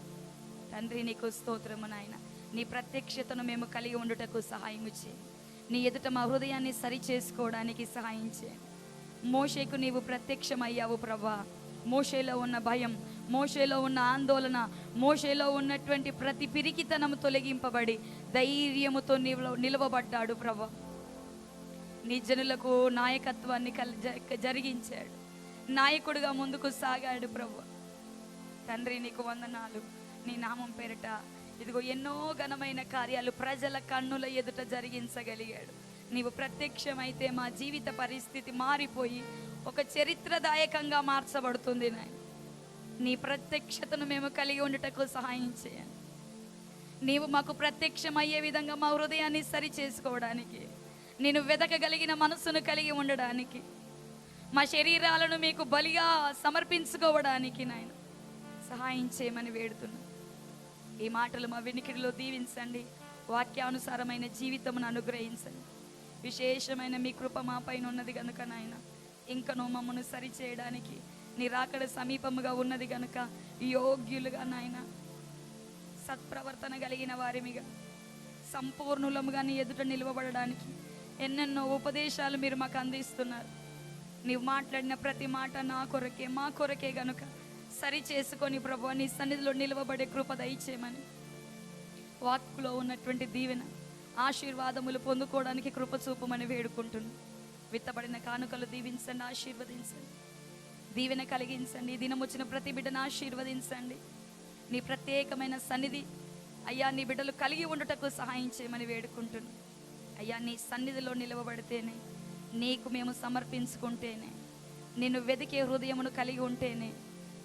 తండ్రి నీకు స్తోత్రము నాయన. నీ ప్రత్యక్షతను మేము కలిగి ఉండుటకు సహాయం చేయండి. నీ ఎదుట మా హృదయాన్ని సరి చేసుకోవడానికి సహాయం చేయండి. మోషేకు నీవు ప్రత్యక్షమయ్యావు ప్రభా. మోషేలో ఉన్న భయం, మోషేలో ఉన్న ఆందోళన, మోషేలో ఉన్నటువంటి ప్రతి పిరికితనం తొలగింపబడి ధైర్యముతో నిలవబడ్డాడు ప్రభా. నీ జనులకు నాయకత్వాన్ని జరిగించాడు. నాయకుడిగా ముందుకు సాగాడు ప్రభా. తండ్రి నీకు వందనాలు. నీ నామం పేరిట ఇదిగో ఎన్నో ఘనమైన కార్యాలు ప్రజల కన్నుల ఎదుట జరిగించగలిగాడు. నీవు ప్రత్యక్షమైతే మా జీవిత పరిస్థితి మారిపోయి ఒక చరిత్రదాయకంగా మార్చబడుతుంది నాయన. నీ ప్రత్యక్షతను మేము కలిగి ఉండటకు సహాయం చేయండి. నీవు మాకు ప్రత్యక్షమయ్యే విధంగా మా హృదయాన్ని సరి చేసుకోవడానికి, నేను వెదకగలిగిన మనసును కలిగి ఉండడానికి, మా శరీరాలను మీకు బలిగా సమర్పించుకోవడానికి నాయన సహాయం చేయమని వేడుతున్నాను. ఈ మాటలు మా వినికిడిలో దీవించండి. వాక్యానుసారమైన జీవితమును అనుగ్రహించండి. విశేషమైన మీ కృప మా పైన ఉన్నది కనుక నాయన ఇంకనూ మమ్మను సరి చేయడానికి నీ రాకడ సమీపముగా ఉన్నది కనుక యోగ్యులుగా నాయన సత్ప్రవర్తన కలిగిన వారిమిగా సంపూర్ణులముగా నీ ఎదుట నిలవబడడానికి ఎన్నెన్నో ఉపదేశాలు మీరు మాకు అందిస్తున్నారు. నీవు మాట్లాడిన ప్రతి మాట నా కొరకే, మా కొరకే గనుక సరి చేసుకొని ప్రభువా నీ సన్నిధిలో నిలవబడే కృప దయచేయమని, వాక్కులో ఉన్నటువంటి దీవెన ఆశీర్వాదములు పొందుకోవడానికి కృప చూపమని వేడుకుంటున్నాను. విత్తబడిన కానుకలు దీవించండి, ఆశీర్వదించండి, దీవెన కలిగించండి. దినం వచ్చిన ప్రతి బిడ్డను ఆశీర్వదించండి. నీ ప్రత్యేకమైన సన్నిధి అయ్యా నీ బిడ్డలు కలిగి ఉండుటకు సహాయం చేయమని వేడుకుంటున్నాను. అయ్యా నీ సన్నిధిలో నిలవబడితేనే, నీకు మేము సమర్పించుకుంటేనే, నిన్ను వెదికే హృదయమును కలిగి ఉంటేనే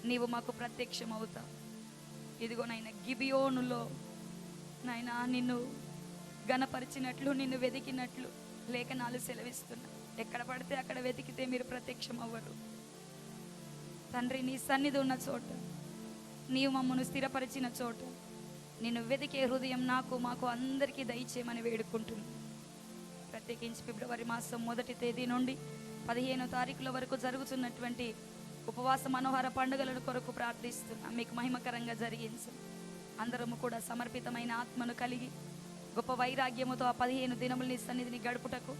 నీవు మాకు ప్రత్యక్షం అవుతావు. ఇదిగో నాయన గిబియోనులో నాయన నిన్ను గణపరిచినట్లు, నిన్ను వెతికినట్లు లేఖనాలు సెలవిస్తున్నా. ఎక్కడ పడితే అక్కడ వెతికితే మీరు ప్రత్యక్షం అవ్వరు తండ్రి. నీ సన్నిధి ఉన్న చోట, నీవు మమ్మను స్థిరపరిచిన చోట నిన్ను వెతికే హృదయం నాకు మాకు అందరికీ దయచేయమని వేడుకుంటున్నాను. ప్రత్యేకించి ఫిబ్రవరి మాసం 1వ తేదీ నుండి 15వ తారీఖుల వరకు జరుగుతున్నటువంటి ఉపవాస మనోహర పండుగల కొరకు ప్రార్థిస్తున్నా. మీకు మహిమకరంగా జరిగించండి. అందరము కూడా సమర్పితమైన ఆత్మను కలిగి గొప్ప వైరాగ్యముతో ఆ 15 దినములు నీ సన్నిధిని గడుపుటకు,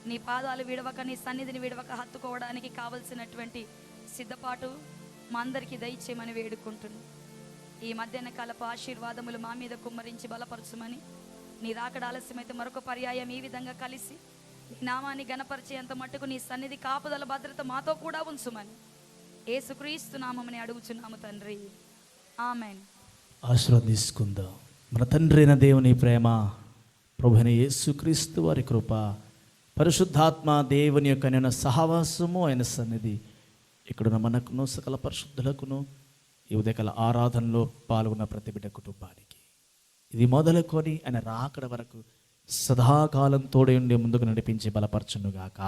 నీ పాదాలు విడవక, నీ సన్నిధిని విడవక హత్తుకోవడానికి కావలసినటువంటి సిద్ధపాటు మా అందరికీ దయచేయమని వేడుకుంటున్నాను. ఈ మధ్యాహ్న కాలపు ఆశీర్వాదములు మా మీద కుమ్మరించి బలపరచుమని, నీ రాకడ ఆలస్యమైతే మరొక పర్యాయం ఈ విధంగా కలిసి నీ నామాన్ని గణపరిచేంత మట్టుకు నీ సన్నిధి కాపుదల భద్రత మాతో కూడా ఉంచుమని యేసుక్రీస్తు నామముని అడుగుచున్నాము తండ్రి, ఆమెన్. ఆశీర్వదించుకుందాం. మన తండ్రి అయిన దేవుని ప్రేమ, ప్రభువైన యేసుక్రీస్తు వారి కృప, పరిశుద్ధాత్మ దేవుని యొక్క నేను సహవాసము ఆయన సన్నిధి ఇక్కడున్న మనకును సకల పరిశుద్ధులకును ఈ ఉదయకాల ఆరాధనలో పాల్గొన్న ప్రతి బిడ్డ కుటుంబానికి ఇది మొదలుకొని ఆయన రాకడ వరకు సదాకాలం తోడే ఉండి ముందుకు నడిపించి బలపరచునుగాక.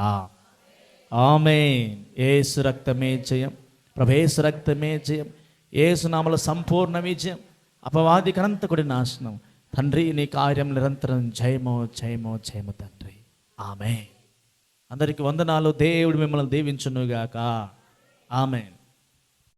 ఆమేన్. యేసు రక్తమే జయం, ప్రభేసు రక్తమే జయం, యేసు నామములో సంపూర్ణ విజయం, అపవాదికి అనంతకుడి నాశనం. తండ్రి నీ కార్యం నిరంతరం జయమో జయమో జయము తండ్రి. ఆమేన్. అందరికి వందనాలు. దేవుడు మిమ్మల్ని దీవించునుగాక. ఆమేన్.